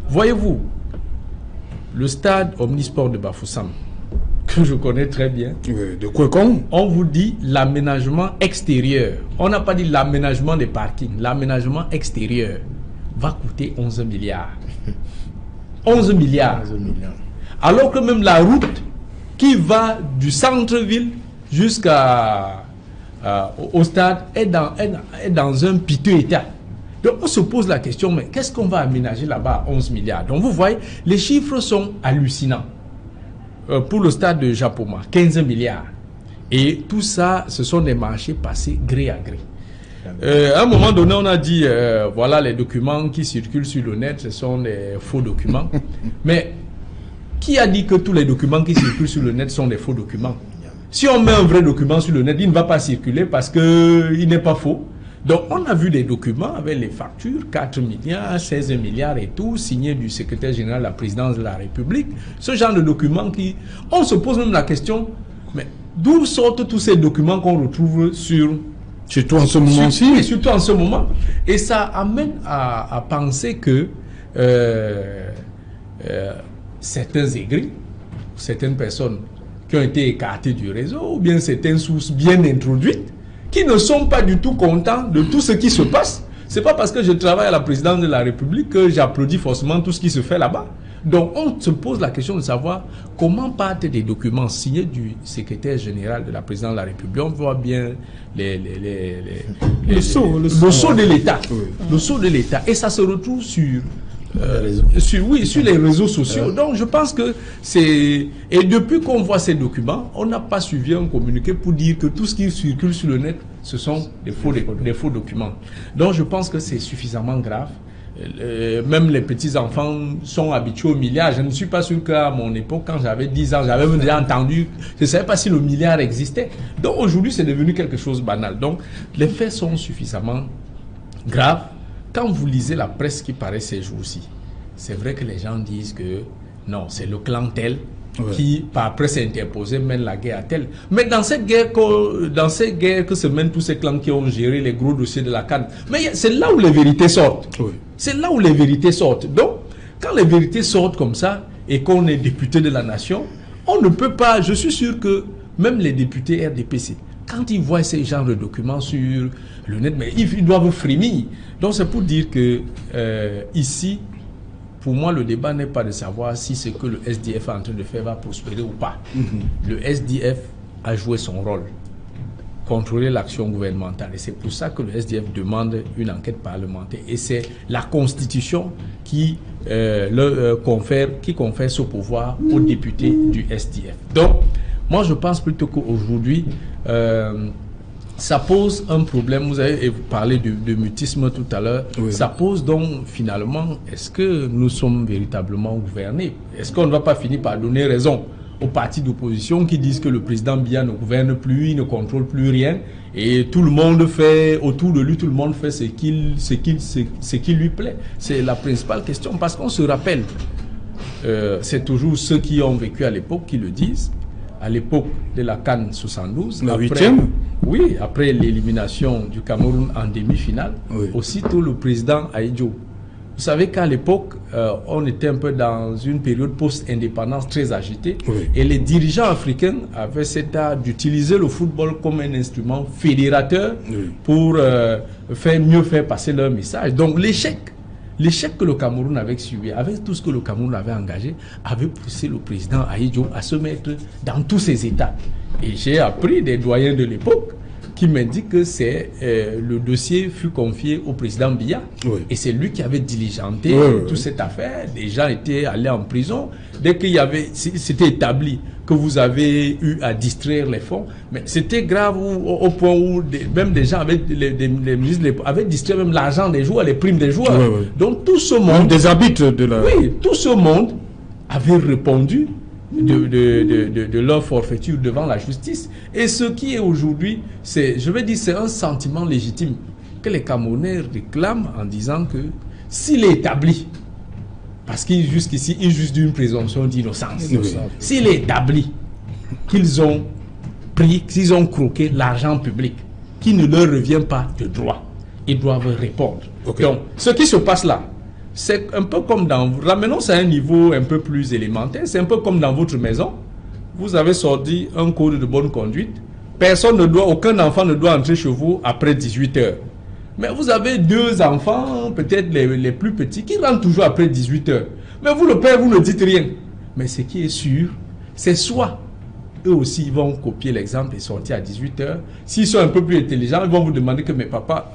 Voyez-vous, le stade Omnisport de Bafoussam, que je connais très bien. De quoi qu'on? On vous dit l'aménagement extérieur. On n'a pas dit l'aménagement des parkings. L'aménagement extérieur va coûter 11 milliards. 11 milliards. 11 milliards. Alors que même la route qui va du centre-ville jusqu'à au stade est dans un piteux état. Donc on se pose la question, mais qu'est-ce qu'on va aménager là-bas à 11 milliards? Donc vous voyez, les chiffres sont hallucinants. Pour le stade de Japoma, 15 milliards. Et tout ça, ce sont des marchés passés gré à gré. À un moment donné, on a dit, voilà les documents qui circulent sur le net, ce sont des faux documents. Mais qui a dit que tous les documents qui circulent sur le net sont des faux documents? Si on met un vrai document sur le net, il ne va pas circuler parce qu'il n'est pas faux. Donc on a vu des documents avec les factures, 4 milliards, 16 milliards et tout, signés du secrétaire général de la présidence de la République. Ce genre de documents qui... On se pose même la question, mais d'où sortent tous ces documents qu'on retrouve surtout en ce moment-ci. Et surtout en ce moment. Et ça amène à penser que certains aigris, certaines personnes qui ont été écartées du réseau, ou bien certaines sources bien introduites, qui ne sont pas du tout contents de tout ce qui se passe. C'est pas parce que je travaille à la présidence de la République que j'applaudis forcément tout ce qui se fait là-bas. Donc on se pose la question de savoir comment partent des documents signés du secrétaire général de la présidence de la République. On voit bien le sceau de l'État. Le sceau de l'État. Et ça se retrouve sur sur les réseaux sociaux. Donc je pense que c'est... Et depuis qu'on voit ces documents, on n'a pas suivi un communiqué pour dire que tout ce qui circule sur le net, ce sont des faux documents. Donc je pense que c'est suffisamment grave. Même les petits-enfants sont habitués au milliard. Je ne suis pas sûr qu'à mon époque, quand j'avais 10 ans, j'avais déjà entendu, je ne savais pas si le milliard existait. Donc aujourd'hui, c'est devenu quelque chose de banal. Donc les faits sont suffisamment graves. Quand vous lisez la presse qui paraît ces jours-ci, c'est vrai que les gens disent que non, c'est le clan tel qui, par presse interposée, mène la guerre à tel. Mais dans cette guerre que se mènent tous ces clans qui ont géré les gros dossiers de la CAN, mais c'est là où les vérités sortent. C'est là où les vérités sortent. Donc, quand les vérités sortent comme ça, et qu'on est député de la nation, on ne peut pas, je suis sûr que même les députés RDPC, quand ils voient ces genres de documents sur le net, mais ils doivent frémir. Donc c'est pour dire que ici, pour moi, le débat n'est pas de savoir si ce que le SDF est en train de faire va prospérer ou pas. Le SDF a joué son rôle, contrôler l'action gouvernementale. Et c'est pour ça que le SDF demande une enquête parlementaire. Et c'est la Constitution qui confère ce pouvoir aux députés du SDF. Donc, moi, je pense plutôt qu'aujourd'hui, ça pose un problème. Vous avez parlé de mutisme tout à l'heure. Ça pose donc, finalement, est-ce que nous sommes véritablement gouvernés? Est-ce qu'on ne va pas finir par donner raison aux partis d'opposition qui disent que le président Biya ne gouverne plus, il ne contrôle plus rien, et tout le monde fait, autour de lui, tout le monde fait ce qui lui plaît? C'est la principale question, parce qu'on se rappelle, c'est toujours ceux qui ont vécu à l'époque qui le disent. À l'époque de la CAN 72, la 8e, oui, après l'élimination du Cameroun en demi-finale, aussitôt le président Ahidjo. Vous savez qu'à l'époque, on était un peu dans une période post-indépendance très agitée, et les dirigeants africains avaient cet art d'utiliser le football comme un instrument fédérateur pour mieux faire passer leur message. Donc l'échec que le Cameroun avait subi, avec tout ce que le Cameroun avait engagé, avait poussé le président Ahidjo à se mettre dans tous ces états. Et j'ai appris des doyens de l'époque qui m'indiquent que le dossier fut confié au président Biya. Et c'est lui qui avait diligenté toute cette affaire. Des gens étaient allés en prison. Dès qu'il y avait, c'était établi que vous avez eu à distraire les fonds, mais c'était grave au point où même des gens les ministres avaient distrait même l'argent des joueurs, les primes des joueurs. Donc tout ce monde, même des arbitres de la... Oui, tout ce monde avait répondu de leur forfaiture devant la justice. Et ce qui est aujourd'hui, je veux dire, c'est un sentiment légitime que les Camerounais réclament en disant que s'il est établi, parce qu'il jusqu'ici, il juge d'une présomption d'innocence. S'il est établi qu'ils ont pris, qu'ils ont croqué l'argent public, qui ne leur revient pas de droit, ils doivent répondre. Donc, ce qui se passe là, c'est un peu comme ramenons ça à un niveau un peu plus élémentaire, c'est un peu comme dans votre maison. Vous avez sorti un code de bonne conduite. Aucun enfant ne doit entrer chez vous après 18 heures. Mais vous avez 2 enfants, peut-être les plus petits, qui rentrent toujours après 18 heures. Mais vous, le père, vous ne dites rien. Mais ce qui est sûr, c'est soit eux aussi ils vont copier l'exemple et sortir à 18 heures. S'ils sont un peu plus intelligents, ils vont vous demander que, mais papa,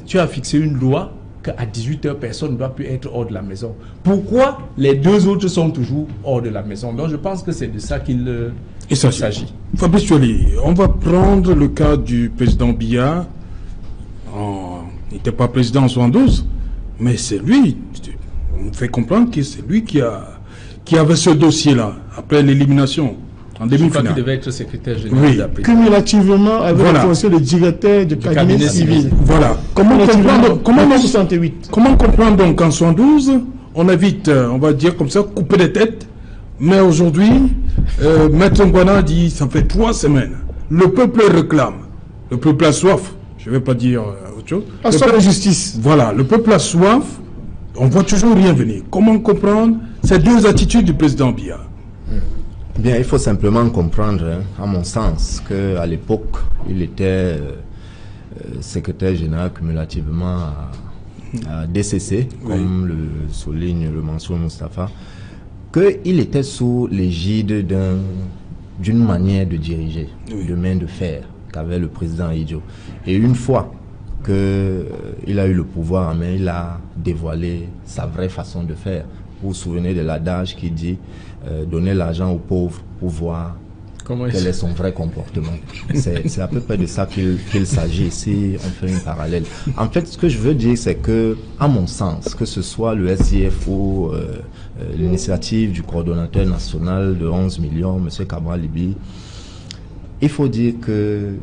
tu as fixé une loi qu'à 18 heures, personne ne doit plus être hors de la maison. Pourquoi les 2 autres sont toujours hors de la maison? Donc je pense que c'est de ça qu'il s'agit. Fabrice Thioli, on va prendre le cas du président Biya. Il n'était pas président en 72, mais c'est lui, on nous fait comprendre que c'est lui qui avait ce dossier-là, après l'élimination, en demi-finale. Il devait être secrétaire général de la présidence. Cumulativement avec la fonction de directeur du cabinet civil. Voilà. Comment comprendre donc qu'en 72, on a vite, on va dire comme ça, coupé les têtes, mais aujourd'hui, Maître Ngwana dit, ça fait 3 semaines, le peuple réclame, le peuple a soif. Je ne vais pas dire autre chose. La soif de justice. Voilà, le peuple a soif, on ne voit toujours rien venir. Comment comprendre ces 2 attitudes du président Biya? Bien, il faut simplement comprendre, à mon sens, qu'à l'époque, il était secrétaire général cumulativement à DCC, comme le souligne le mention Moustapha, qu'il était sous l'égide d'une manière de diriger, de main de fer, qu'avait le président Ahidjo. Et une fois qu'il a eu le pouvoir en main, il a dévoilé sa vraie façon de faire. Vous vous souvenez de l'adage qui dit donner l'argent aux pauvres pour voir quel est son vrai comportement. C'est à peu près de ça qu'il s'agit si on fait une parallèle. En fait, ce que je veux dire, c'est que, à mon sens, que ce soit le SDF ou l'initiative du coordonnateur national de 11 millions, M. Cabral Libi, il faut dire que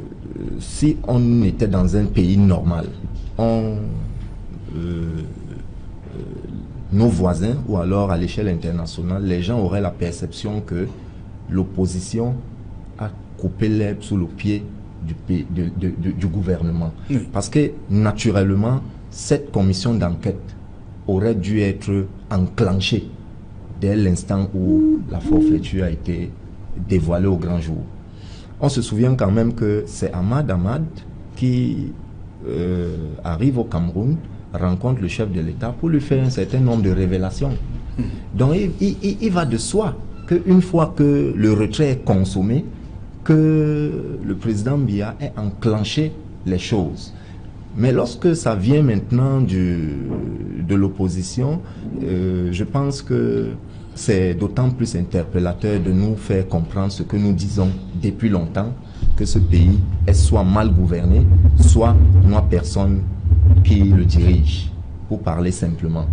si on était dans un pays normal, nos voisins ou alors à l'échelle internationale, les gens auraient la perception que l'opposition a coupé l'herbe sous le pied du gouvernement. Oui. Parce que naturellement, cette commission d'enquête aurait dû être enclenchée dès l'instant où la forfaiture a été dévoilée au grand jour. On se souvient quand même que c'est Ahmad qui arrive au Cameroun, rencontre le chef de l'État pour lui faire un certain nombre de révélations. Donc il va de soi qu'une fois que le retrait est consommé, que le président Biya ait enclenché les choses. Mais lorsque ça vient maintenant de l'opposition, je pense que c'est d'autant plus interpellateur de nous faire comprendre ce que nous disons depuis longtemps, que ce pays est soit mal gouverné, soit n'a personne qui le dirige, pour parler simplement.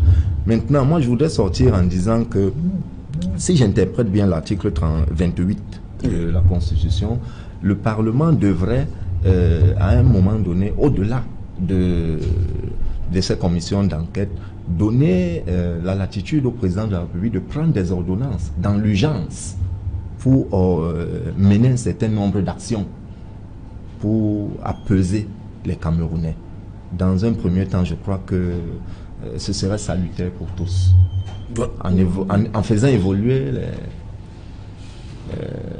Maintenant, moi je voudrais sortir en disant que si j'interprète bien l'article 28 de la Constitution, le Parlement devrait, à un moment donné, au-delà de ces commissions d'enquête, donner la latitude au président de la République de prendre des ordonnances dans l'urgence pour mener un certain nombre d'actions pour apaiser les Camerounais. Dans un premier temps, je crois que ce serait salutaire pour tous. En faisant évoluer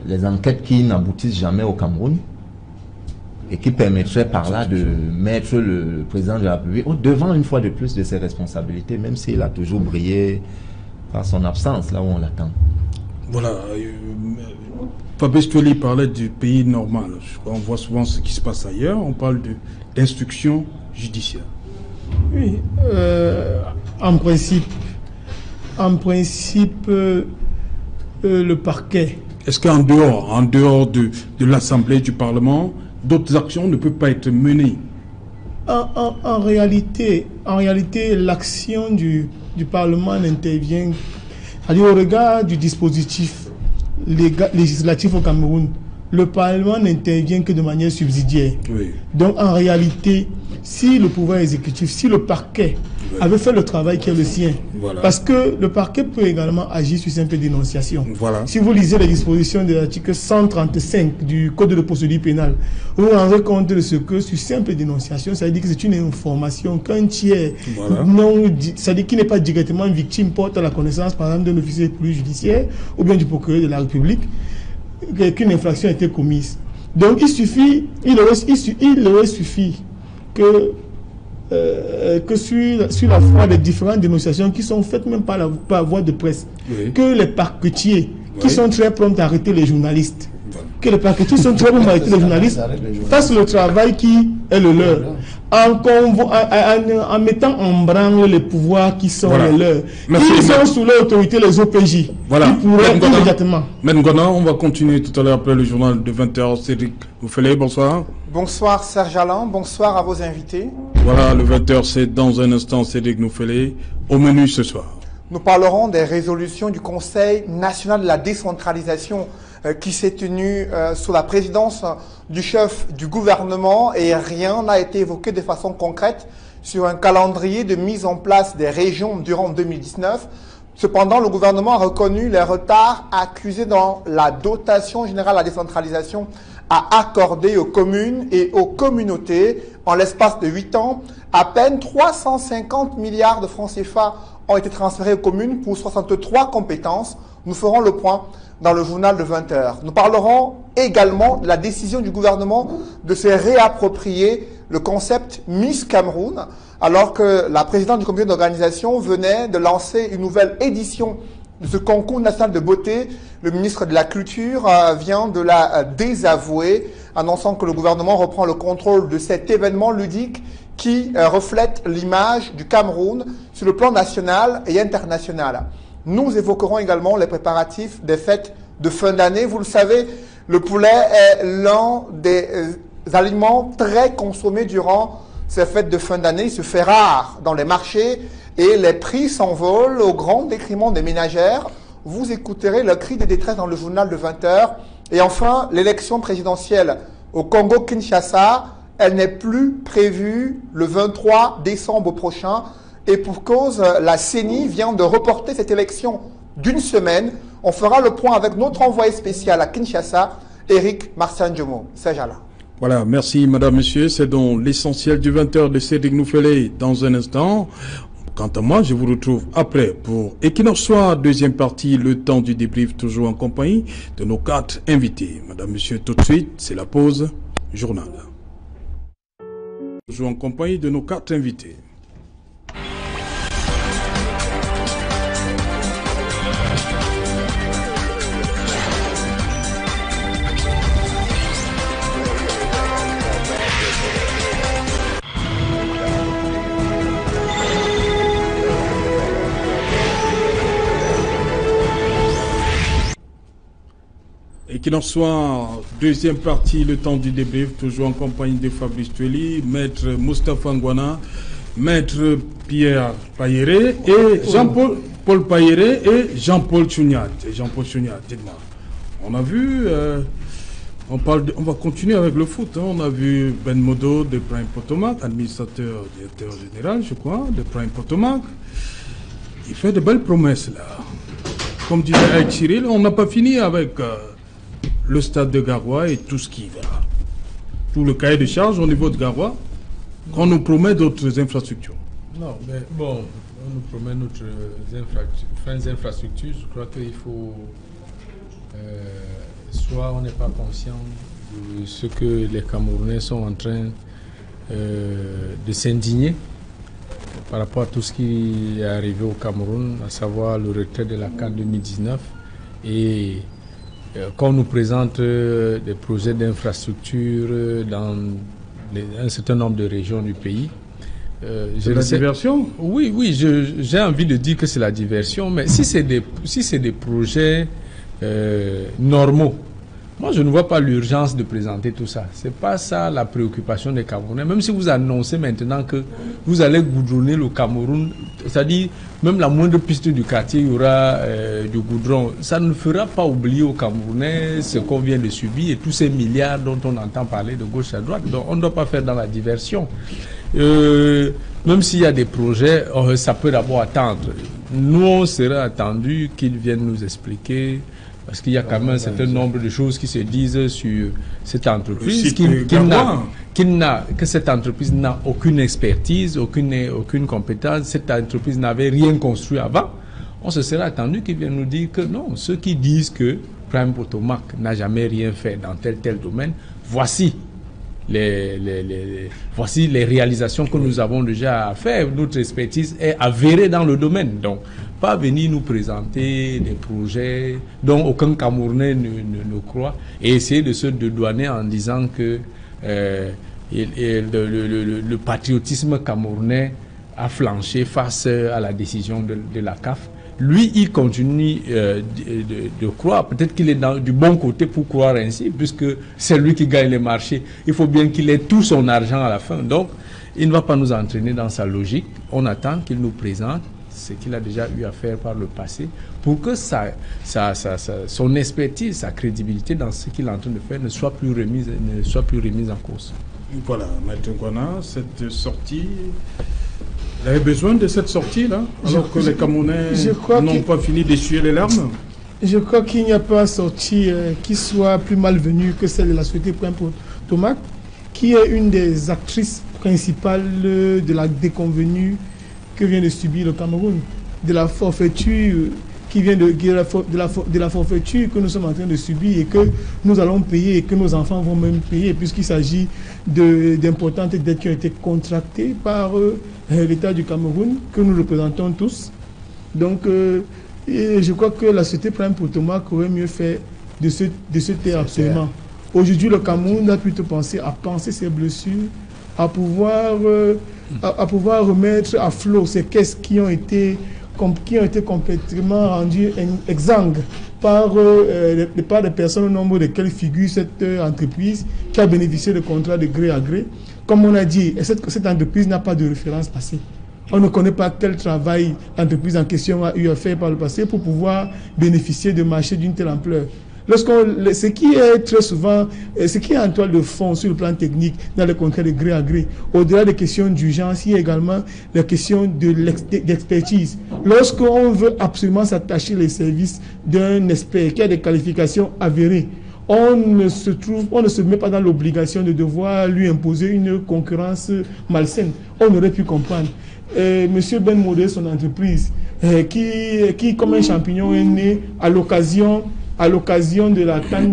les enquêtes qui n'aboutissent jamais au Cameroun et qui permettraient par là de mettre le président de la République au-devant une fois de plus de ses responsabilités, même s'il a toujours brillé par son absence, là où on l'attend. Voilà. Fabrice Tueli parlait du pays normal. On voit souvent ce qui se passe ailleurs. On parle d'instruction judiciaire. Oui. En principe, le parquet. Est-ce qu'en dehors de l'Assemblée, du Parlement, d'autres actions ne peuvent pas être menées? En réalité, l'action du Parlement n'intervient au regard du dispositif législatif au Cameroun. Le Parlement n'intervient que de manière subsidiaire. Oui. Donc en réalité, si le pouvoir exécutif, si le parquet avait fait le travail qui est le sien, parce que le parquet peut également agir sur simple dénonciation. Si vous lisez les dispositions de l'article 135 du Code de procédure pénale, vous vous rendrez compte de ce que sur simple dénonciation, ça veut dire que c'est une information qu'un tiers, c'est-à-dire qui n'est pas directement victime, porte à la connaissance par exemple d'un officier de police judiciaire ou bien du procureur de la République, qu'une infraction a été commise. Donc il aurait suffi que sur la foi des différentes dénonciations qui sont faites même par voie de presse, que les parquetiers qui sont très prompts à arrêter les journalistes, que les parquetiers sont très prompts à arrêter les journalistes, fassent le travail qui est le leur, en mettant en branle les pouvoirs qui sont les leurs, qui sont sous leur autorité, les OPJ, qui pourraient immédiatement. Maintenant, on va continuer tout à l'heure après le journal de 20h. Cédric Noufélé, bonsoir. Bonsoir Serge Alain, bonsoir à vos invités. Voilà, le 20h, c'est dans un instant Cédric Noufélé. Au menu ce soir. Nous parlerons des résolutions du Conseil national de la décentralisation qui s'est tenu sous la présidence du chef du gouvernement et rien n'a été évoqué de façon concrète sur un calendrier de mise en place des régions durant 2019. Cependant, le gouvernement a reconnu les retards accusés dans la dotation générale à la décentralisation à accorder aux communes et aux communautés. En l'espace de 8 ans, à peine 350 milliards de francs CFA ont été transférés aux communes pour 63 compétences. Nous ferons le point dans le journal de 20h. Nous parlerons également de la décision du gouvernement de se réapproprier le concept Miss Cameroun, alors que la présidente du comité d'organisation venait de lancer une nouvelle édition de ce concours national de beauté. Le ministre de la Culture vient de la désavouer, annonçant que le gouvernement reprend le contrôle de cet événement ludique qui reflète l'image du Cameroun sur le plan national et international. Nous évoquerons également les préparatifs des fêtes de fin d'année. Vous le savez, le poulet est l'un des aliments très consommés durant ces fêtes de fin d'année. Il se fait rare dans les marchés et les prix s'envolent au grand détriment des ménagères. Vous écouterez le cri de détresse dans le journal de 20h. Et enfin, l'élection présidentielle au Congo-Kinshasa, elle n'est plus prévue le 23 décembre prochain. Et pour cause, la CENI vient de reporter cette élection d'une semaine. On fera le point avec notre envoyé spécial à Kinshasa, Eric Marsan-Djomo. C'est là. Voilà, merci madame, monsieur. C'est donc l'essentiel du 20h de Cédric Noufélé dans un instant. Quant à moi, je vous retrouve après pour Equinox Soir, deuxième partie, le temps du débrief, toujours en compagnie de nos 4 invités. Madame, monsieur, tout de suite, c'est la pause journal. Toujours en compagnie de nos 4 invités. Et qu'il en soit, deuxième partie, le temps du débrief, toujours en compagnie de Fabrice Tueli, maître Moustapha Ngwana, maître Pierre Payéré et Jean-Paul Payéré et Jean-Paul Chouniat. Jean-Paul Chouniat, dites-moi. On a vu, on va continuer avec le foot. Hein. On a vu Ben Modo de Prime Potomac, administrateur, directeur général, je crois, de Prime Potomac. Il fait de belles promesses là. Comme disait avec Cyril, on n'a pas fini avec le stade de Garoua et tout ce qui va. Tout le cahier de charge au niveau de Garoua, qu'on nous promet d'autres infrastructures. Non, mais bon, on nous promet notre infrastructures. Je crois qu'il faut... soit on n'est pas conscient de ce que les Camerounais sont en train de s'indigner par rapport à tout ce qui est arrivé au Cameroun, à savoir le retrait de la CAN 2019 et quand on nous présente des projets d'infrastructure dans un certain nombre de régions du pays. C'est la diversion? Oui, j'ai envie de dire que c'est la diversion, mais si c'est des projets normaux, moi je ne vois pas l'urgence de présenter tout ça. C'est pas ça la préoccupation des Camerounais. Même si vous annoncez maintenant que vous allez goudronner le Cameroun, c'est-à-dire même la moindre piste du quartier, il y aura du goudron. Ça ne fera pas oublier aux Camerounais ce qu'on vient de subir et tous ces milliards dont on entend parler de gauche à droite. Donc on ne doit pas faire dans la diversion. Même s'il y a des projets, ça peut d'abord attendre. Nous, on serait attendu qu'ils viennent nous expliquer, parce qu'il y a quand même un certain nombre de choses qui se disent sur cette entreprise, que cette entreprise n'a aucune expertise, aucune compétence, cette entreprise n'avait rien construit avant. On se serait attendu qu'ils viennent nous dire que non, ceux qui disent que Prime Potomac n'a jamais rien fait dans tel domaine, voici les réalisations que nous avons déjà à faire. Notre expertise est avérée dans le domaine. Donc, pas venir nous présenter des projets dont aucun Camerounais ne croit et essayer de se dédouaner en disant que le patriotisme camerounais a flanché face à la décision de la CAF. Lui, il continue de croire. Peut-être qu'il est du bon côté pour croire ainsi, puisque c'est lui qui gagne les marchés. Il faut bien qu'il ait tout son argent à la fin. Donc, il ne va pas nous entraîner dans sa logique. On attend qu'il nous présente ce qu'il a déjà eu à faire par le passé pour que son expertise, sa crédibilité dans ce qu'il est en train de faire ne soit plus remise en cause. Voilà, Maître Ngwana, cette sortie... Vous avez besoin de cette sortie-là, alors que les Camerounais n'ont pas fini d'essuyer les larmes? Je crois qu'il n'y a pas sortie qui soit plus malvenue que celle de la société Prime Potomac, qui est une des actrices principales de la déconvenue que vient de subir le Cameroun, de la forfaiture de la forfaiture que nous sommes en train de subir et que nous allons payer et que nos enfants vont même payer, puisqu'il s'agit d'importantes dettes qui ont été contractées par l'État du Cameroun, que nous représentons tous. Donc, je crois que la société Prime Potomac aurait mieux fait de se taire absolument. Aujourd'hui, le Cameroun a plutôt pensé à panser ses blessures, à pouvoir remettre à flot ces caisses qui ont été complètement rendues exsangues par des personnes au nombre desquelles figure cette entreprise qui a bénéficié de contrats de gré à gré. Comme on a dit, cette entreprise n'a pas de référence passée. On ne connaît pas quel travail l'entreprise en question a eu à faire par le passé pour pouvoir bénéficier de marchés d'une telle ampleur. Ce qui est très souvent, ce qui est en toile de fond sur le plan technique dans les contrats de gré à gré, au-delà des questions d'urgence, il y a également la question d'expertise. Lorsqu'on veut absolument s'attacher les services d'un expert qui a des qualifications avérées, on ne se met pas dans l'obligation de devoir lui imposer une concurrence malsaine. On aurait pu comprendre. Monsieur Ben Modé, son entreprise, qui comme un champignon est né à l'occasion de la CAN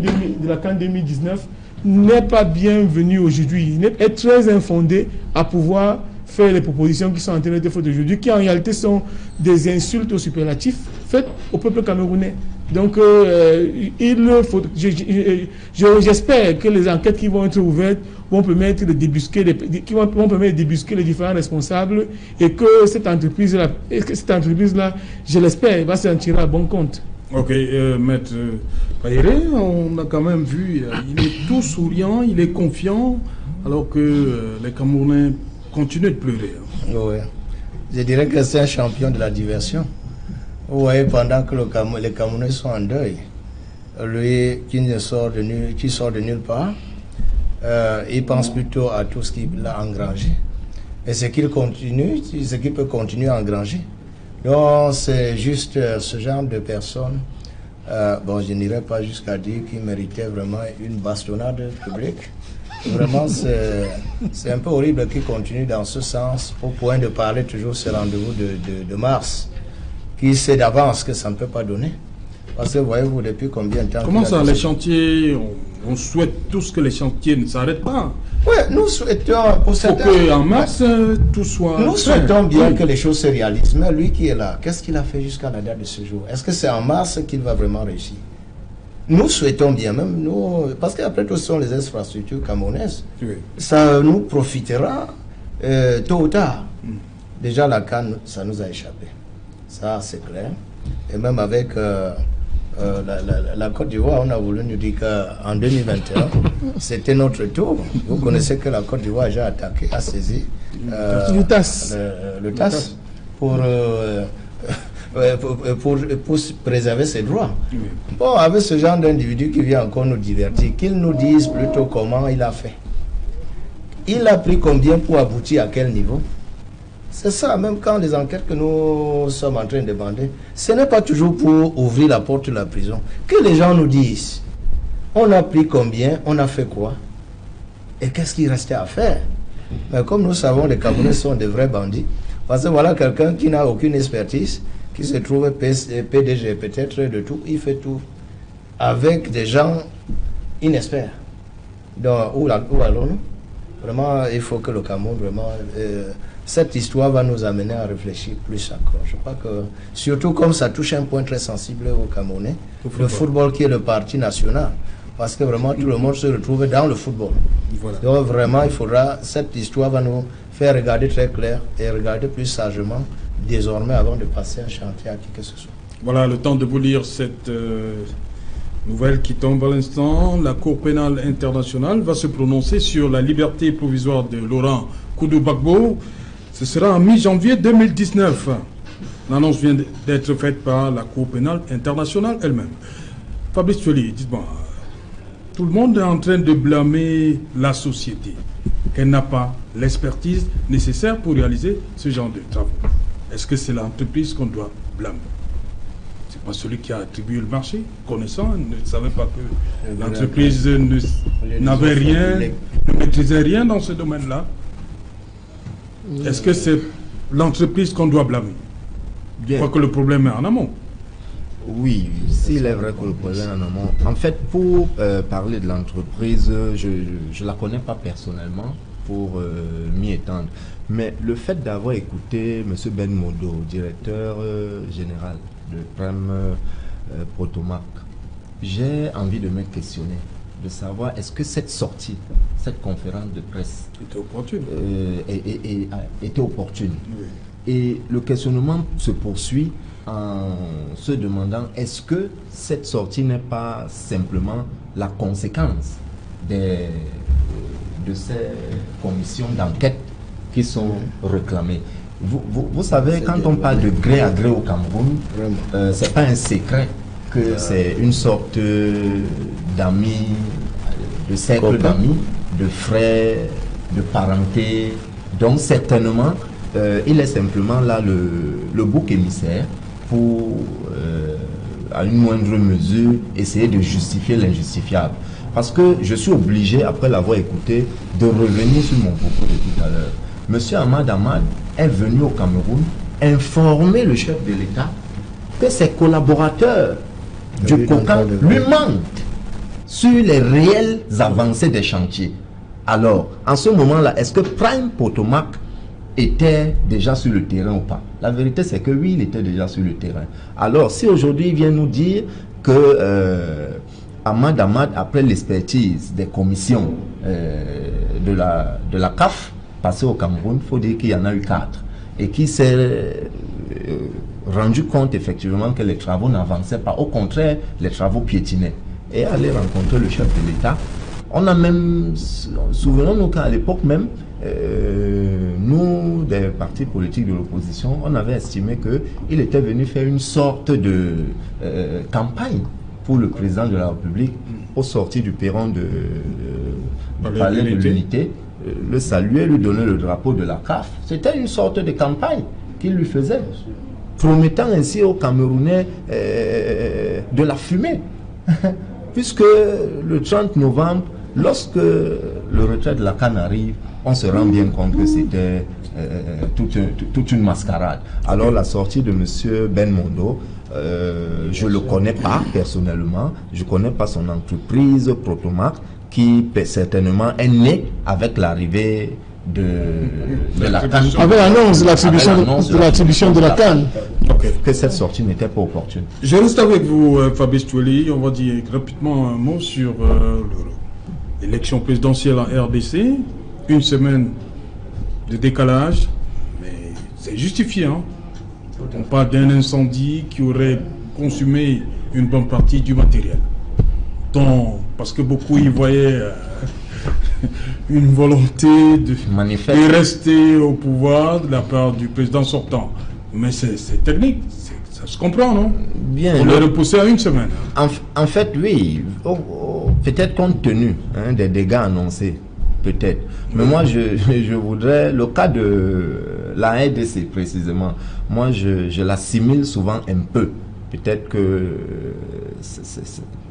2019, n'est pas bienvenu aujourd'hui. Est très infondé à pouvoir faire les propositions qui sont en train d'être faites aujourd'hui, qui en réalité sont des insultes aux superlatifs faites au peuple camerounais. Donc, j'espère que les enquêtes qui vont être ouvertes vont permettre de débusquer les différents responsables et que cette entreprise-là, je l'espère, va s'en tirer à bon compte. Ok, Maître Payéré, on a quand même vu, il est tout souriant, il est confiant, alors que les Camerounais continuent de pleurer. Oui, je dirais que c'est un champion de la diversion. Vous voyez, pendant que les Camerounais sont en deuil, lui qui sort de nulle part, il pense plutôt à tout ce qu'il a engrangé. Et ce qu'il peut continuer à engranger. Donc c'est juste ce genre de personnes, je n'irai pas jusqu'à dire qu'il méritait vraiment une bastonnade publique. Vraiment, c'est un peu horrible qu'il continue dans ce sens, au point de parler toujours ce rendez-vous de mars, qui sait d'avance que ça ne peut pas donner. Parce que voyez-vous, depuis combien de temps... Comment ça, les chantiers, on souhaite tous que les chantiers ne s'arrêtent pas. Oui, nous souhaitons, pour certains... Pour qu'en mars, tout soit... Nous souhaitons bien que les choses se réalisent. Mais lui qui est là, qu'est-ce qu'il a fait jusqu'à la date de ce jour? Est-ce que c'est en mars qu'il va vraiment réussir? Nous souhaitons bien, même nous, parce qu'après tout, ce sont les infrastructures camerounaises. Oui. Ça nous profitera tôt ou tard. Déjà, la CAN, ça nous a échappé. Ça, c'est clair. Et même avec la Côte d'Ivoire, on a voulu nous dire qu'en 2021, c'était notre tour. Vous connaissez que la Côte d'Ivoire a déjà attaqué, a saisi le TAS pour préserver ses droits. Bon, avec ce genre d'individu qui vient encore nous divertir, qu'il nous dise plutôt comment il a fait. Il a pris combien pour aboutir à quel niveau? C'est ça, même quand les enquêtes que nous sommes en train de demander, ce n'est pas toujours pour ouvrir la porte de la prison. Que les gens nous disent, on a pris combien, on a fait quoi, et qu'est-ce qu'il restait à faire? Mais comme nous savons, les Camerounais sont des vrais bandits. Parce que voilà quelqu'un qui n'a aucune expertise, qui se trouve PDG peut-être de tout, il fait tout avec des gens inexperts. Donc, où allons-nous? Vraiment, il faut que le Cameroun, vraiment... cette histoire va nous amener à réfléchir plus encore. Je crois que, surtout comme ça touche un point très sensible aux Camerounais, le football qui est le parti national, parce que vraiment tout le monde se retrouve dans le football. Voilà. Donc vraiment, cette histoire va nous faire regarder très clair et regarder plus sagement désormais avant de passer un chantier à qui que ce soit. Voilà, le temps de vous lire cette nouvelle qui tombe à l'instant. La Cour pénale internationale va se prononcer sur la liberté provisoire de Laurent Koudou Gbagbo. Ce sera en mi-janvier 2019. L'annonce vient d'être faite par la Cour pénale internationale elle-même. Fabrice Feli, dites-moi, tout le monde est en train de blâmer la société, qu'elle n'a pas l'expertise nécessaire pour réaliser ce genre de travaux. Est-ce que c'est l'entreprise qu'on doit blâmer? C'est pas celui qui a attribué le marché, connaissant, ne savait pas que l'entreprise n'avait rien, ne maîtrisait rien dans ce domaine-là. Est-ce que c'est l'entreprise qu'on doit blâmer? Je crois que le problème est en amont. Oui, s'il est vrai que le problème est en amont. En fait, pour parler de l'entreprise, je ne la connais pas personnellement pour m'y étendre. Mais le fait d'avoir écouté M. Ben Modo, directeur général de Prem Protomark, j'ai envie de me questionner. de savoir est-ce que cette sortie, cette conférence de presse était opportune. Était opportune. Oui. Et le questionnement se poursuit en se demandant est-ce que cette sortie n'est pas simplement la conséquence de ces commissions d'enquête qui sont réclamées. Vous savez, quand on parle de gré à gré au Cameroun, c'est pas un secret que c'est une sorte d'amis, de cercle d'amis, de frères, de parenté. Donc certainement, il est simplement là le bouc émissaire pour, à une moindre mesure, essayer de justifier l'injustifiable. Parce que je suis obligé, après l'avoir écouté, de revenir sur mon propos de tout à l'heure. Monsieur Ahmad Ahmad est venu au Cameroun informer le chef de l'État que ses collaborateurs du COCAN lui mentent sur les réelles avancées des chantiers. Alors, en ce moment-là, est-ce que Prime Potomac était déjà sur le terrain ou pas? La vérité, c'est que oui, il était déjà sur le terrain. Alors, si aujourd'hui il vient nous dire que Ahmad Ahmad, après l'expertise des commissions de la CAF passées au Cameroun, il faut dire qu'il y en a eu 4 et qui s'est rendu compte effectivement que les travaux n'avançaient pas. Au contraire, les travaux piétinaient. Et aller rencontrer le chef de l'État. On a même, souvenons-nous qu'à l'époque même, nous, des partis politiques de l'opposition, on avait estimé qu'il était venu faire une sorte de campagne pour le président de la République au sortir du perron du palais de l'Unité, le saluer, lui donner le drapeau de la CAF. C'était une sorte de campagne qu'il lui faisait, promettant ainsi aux Camerounais de la fumée. Puisque le 30 novembre, lorsque le retrait de la CAN arrive, on se rend bien compte que c'était toute une mascarade. Alors la sortie de M. Ben Mondo, je ne le connais pas personnellement, je ne connais pas son entreprise Protomac, qui certainement est née avec l'arrivée de la CAN. Avec l'annonce de l'attribution de la CAN. Que cette sortie n'était pas opportune. Je reste avec vous, Fabrice Toueli. On va dire rapidement un mot sur l'élection présidentielle en RDC. Une semaine de décalage, mais c'est justifié. Hein? On parle d'un incendie qui aurait consumé une bonne partie du matériel. Donc, parce que beaucoup y voyaient une volonté de rester au pouvoir de la part du président sortant. Mais c'est technique, ça se comprend, non? Bien. On l'a repoussé à une semaine. En fait, oui. Peut-être compte tenu des dégâts annoncés. Peut-être. Mais moi, je voudrais, le cas de la RDC précisément, moi, je l'assimile souvent un peu. Peut-être que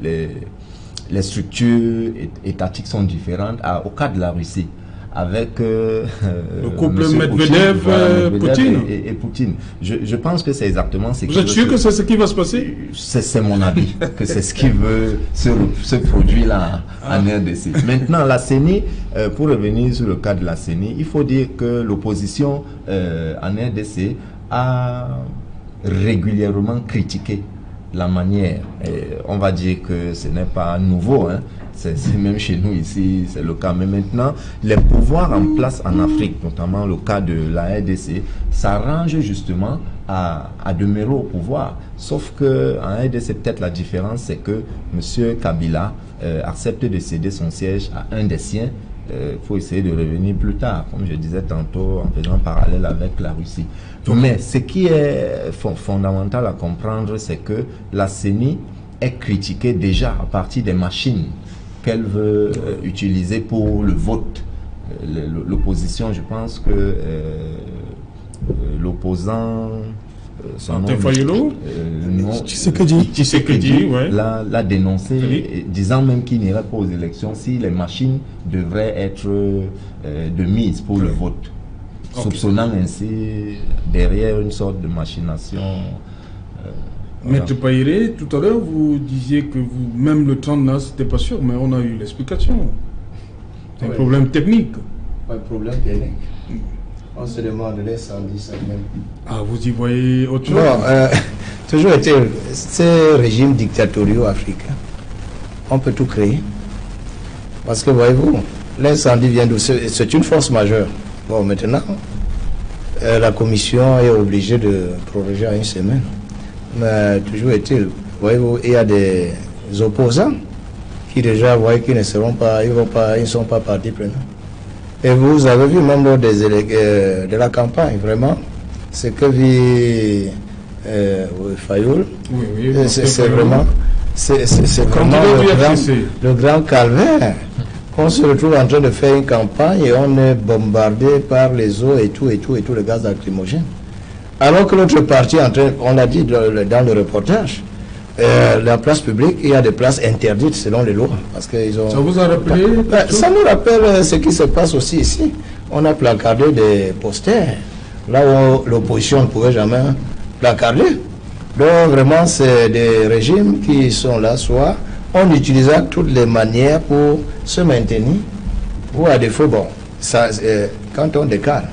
les structures étatiques sont différentes au cas de la Russie. Avec le couple Medvedev-Poutine. Et Poutine. Je pense que c'est exactement ce qui... Vous êtes sûr que c'est ce qui va se passer? C'est mon avis, que c'est ce qui veut se produire là en RDC. Maintenant, la CENI, pour revenir sur le cas de la CENI, il faut dire que l'opposition en RDC a régulièrement critiqué la manière. On va dire que ce n'est pas nouveau, hein. C'est même chez nous ici, c'est le cas. Mais maintenant, les pouvoirs en place en Afrique, notamment le cas de la RDC, s'arrangent justement à demeurer au pouvoir. Sauf qu'en RDC, peut-être la différence, c'est que M. Kabila accepte de céder son siège à un des siens. Il faut essayer de revenir plus tard, comme je disais tantôt, en faisant parallèle avec la Russie. Mais ce qui est fondamental à comprendre, c'est que la CENI est critiquée déjà à partir des machines qu'elle veut utiliser pour le vote. L'opposition, je pense que l'opposant... Tshisekedi, ouais. l'a dénoncé, disant même qu'il n'irait pas aux élections si les machines devraient être de mise pour le vote. Soupçonnant ainsi derrière une sorte de machination. Maître Païré, tout à l'heure, vous disiez que même le 30 là, c'était pas sûr, mais on a eu l'explication. C'est un problème technique. Un problème technique. On se demande l'incendie ça même. Ah, vous y voyez autre chose? Non, toujours été ces régimes dictatoriaux africains. On peut tout créer. Parce que voyez-vous, l'incendie vient d'où? C'est une force majeure. Bon, maintenant, la commission est obligée de proroger à 1 semaine. Mais toujours est-il, voyez-vous, il y a des opposants qui déjà voient qu'ils ne seront pas, ils ne sont pas partis prenants. Et vous avez vu même lors de la campagne, vraiment, ce que vit Fayoul, c'est vraiment, le grand calvaire. On se retrouve en train de faire une campagne et on est bombardé par les eaux et tout, le gaz lacrymogène. Alors que l'autre partie, on l'a dit dans le reportage, la place publique, il y a des places interdites selon les lois. Parce qu'ils ont... Ça vous a rappelé? Ça nous rappelle ce qui se passe aussi ici. On a placardé des posters, là où l'opposition ne pouvait jamais placarder. Donc vraiment, c'est des régimes qui sont là, soit on utilise toutes les manières pour se maintenir, ou à défaut, bon, ça, quand on décale,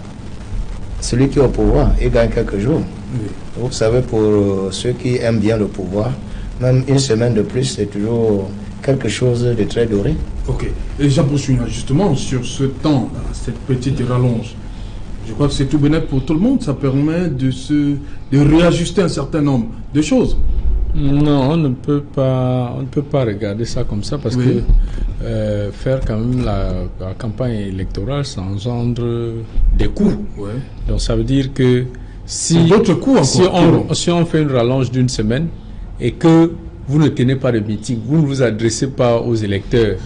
celui qui est au pouvoir, il gagne quelques jours. Oui. Vous savez, pour ceux qui aiment bien le pouvoir, même 1 semaine de plus, c'est toujours quelque chose de très doré. Ok. Et j'en poursuis là, justement, sur ce temps, là, cette petite rallonge. Je crois que c'est tout bénéfique pour tout le monde. Ça permet de réajuster un certain nombre de choses. Non, on ne peut pas regarder ça comme ça parce que faire quand même la campagne électorale, ça engendre des coûts. Ouais. Donc ça veut dire que si on fait une rallonge d'1 semaine et que vous ne tenez pas de meeting, vous ne vous adressez pas aux électeurs,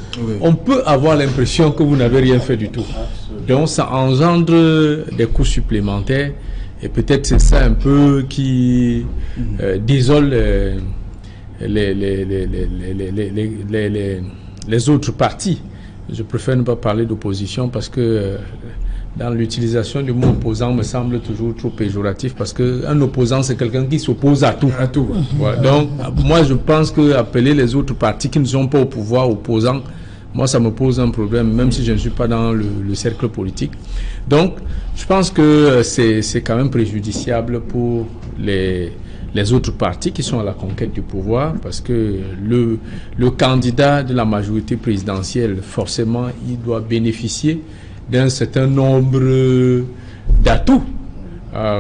on peut avoir l'impression que vous n'avez rien fait du tout. Donc ça engendre des coûts supplémentaires. Et peut-être c'est ça un peu qui désole les autres partis. Je préfère ne pas parler d'opposition parce que dans l'utilisation du mot opposant me semble toujours trop péjoratif parce qu'un opposant c'est quelqu'un qui s'oppose à tout. Voilà. Donc moi je pense qu'appeler les autres partis qui ne sont pas au pouvoir opposants, moi, ça me pose un problème, même si je ne suis pas dans le cercle politique. Donc, je pense que c'est quand même préjudiciable pour les autres partis qui sont à la conquête du pouvoir, parce que le candidat de la majorité présidentielle, forcément, il doit bénéficier d'un certain nombre d'atouts.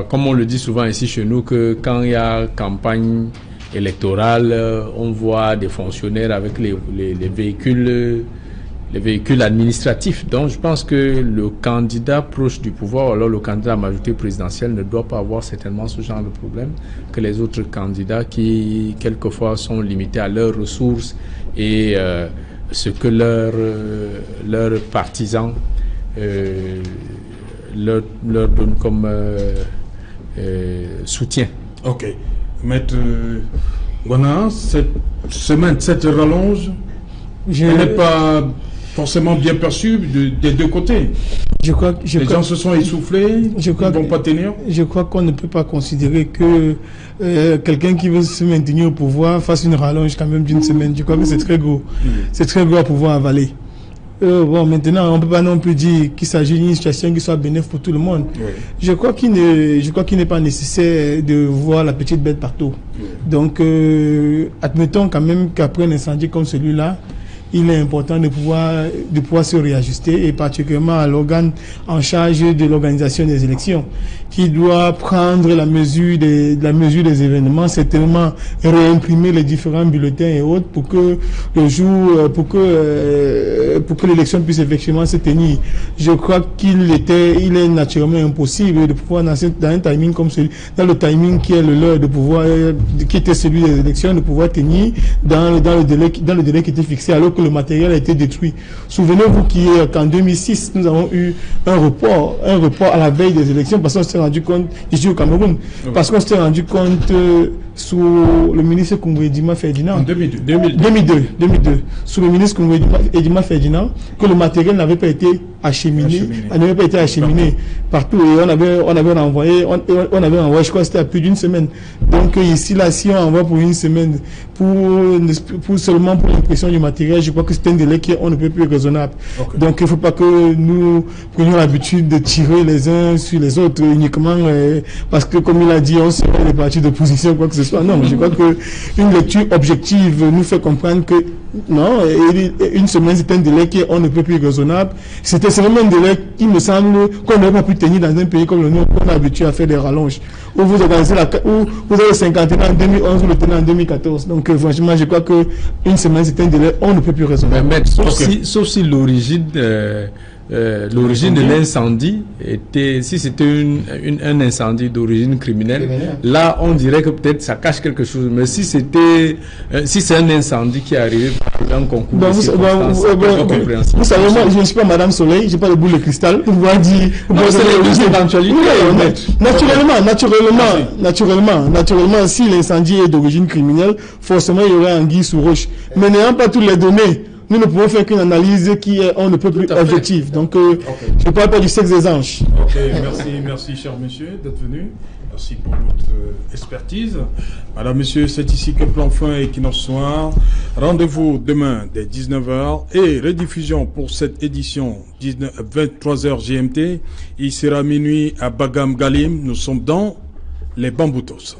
Comme on le dit souvent ici chez nous, que quand il y a campagne électorale, on voit des fonctionnaires avec les véhicules administratifs. Donc je pense que le candidat proche du pouvoir, alors le candidat à la majorité présidentielle, ne doit pas avoir certainement ce genre de problème que les autres candidats qui quelquefois sont limités à leurs ressources et ce que leurs partisans leur donnent comme soutien. Ok. Maître Gwana, cette semaine, cette rallonge, elle n'est pas forcément bien perçue des deux côtés. Les gens se sont essoufflés, ils ne vont pas tenir. Je crois qu'on ne peut pas considérer que quelqu'un qui veut se maintenir au pouvoir fasse une rallonge quand même d'1 semaine. Je crois que c'est très gros. C'est très gros à pouvoir avaler. Bon, maintenant, on ne peut pas non plus dire qu'il s'agit d'une situation qui soit bénéfique pour tout le monde. Oui. Je crois qu'il n'est pas nécessaire de voir la petite bête partout. Oui. Donc, admettons quand même qu'après un incendie comme celui-là, il est important de pouvoir se réajuster, et particulièrement à l'organe en charge de l'organisation des élections, qui doit prendre la mesure des événements, certainement réimprimer les différents bulletins et autres pour que pour que l'élection puisse effectivement se tenir. Je crois il est naturellement impossible de pouvoir dans un timing comme celui, dans le timing qui est le leur, de pouvoir, qui était celui des élections, de pouvoir tenir dans le délai qui était fixé, alors que le matériel a été détruit. Souvenez-vous qu'en 2006, nous avons eu un report à la veille des élections, parce qu'on s'est rendu compte, ici au Cameroun, parce qu'on s'est rendu compte sous le ministre Koungou Edima Ferdinand. En 2002, sous le ministre Koungou Edima Ferdinand, que le matériel n'avait pas été acheminé partout, et on avait envoyé, je crois que c'était à plus d'1 semaine. Donc ici, là, si on envoie pour 1 semaine, seulement pour l'impression du matériel, je crois que c'est un délai qu'on ne peut plus raisonnable. Okay. Donc il ne faut pas que nous prenions l'habitude de tirer les uns sur les autres uniquement parce que, comme il a dit, on serait les partis d'opposition, quoi que ce soit. Non, je crois qu'une lecture objective nous fait comprendre que Non, une semaine, c'est un délai qui est on ne peut plus raisonnable. C'était seulement un délai qui me semble qu'on n'aurait pas pu tenir dans un pays comme le nôtre, qu'on est habitué à faire des rallonges. Où vous organisez où vous avez le cinquantenaire en 2011, vous le tenez en 2014. Donc, franchement, je crois qu'une semaine, c'est un délai on ne peut plus raisonnable. Mais sauf si l'origine de l'incendie était, si c'était un incendie d'origine criminelle, là on dirait que peut-être ça cache quelque chose. Mais si c'était, si c'est un incendie qui est arrivé par un concours de circonstances, vous savez, moi je ne suis pas Madame Soleil, j'ai pas de boule de cristal pour pouvoir dire. C'est les éventualités. Naturellement, si l'incendie est d'origine criminelle, forcément il y aurait anguille sous roche. Mais n'ayant pas toutes les données, nous ne pouvons faire qu'une analyse qui est, on ne peut plus objective. Donc, je ne parle pas du sexe des anges. Ok, merci, cher monsieur, d'être venu. Merci pour votre expertise. Madame, monsieur, c'est ici que Plan Fin et Equinoxe Soir. Rendez-vous demain dès 19h et rediffusion pour cette édition 23h GMT. Il sera minuit à Bagam Galim. Nous sommes dans les Bamboutos.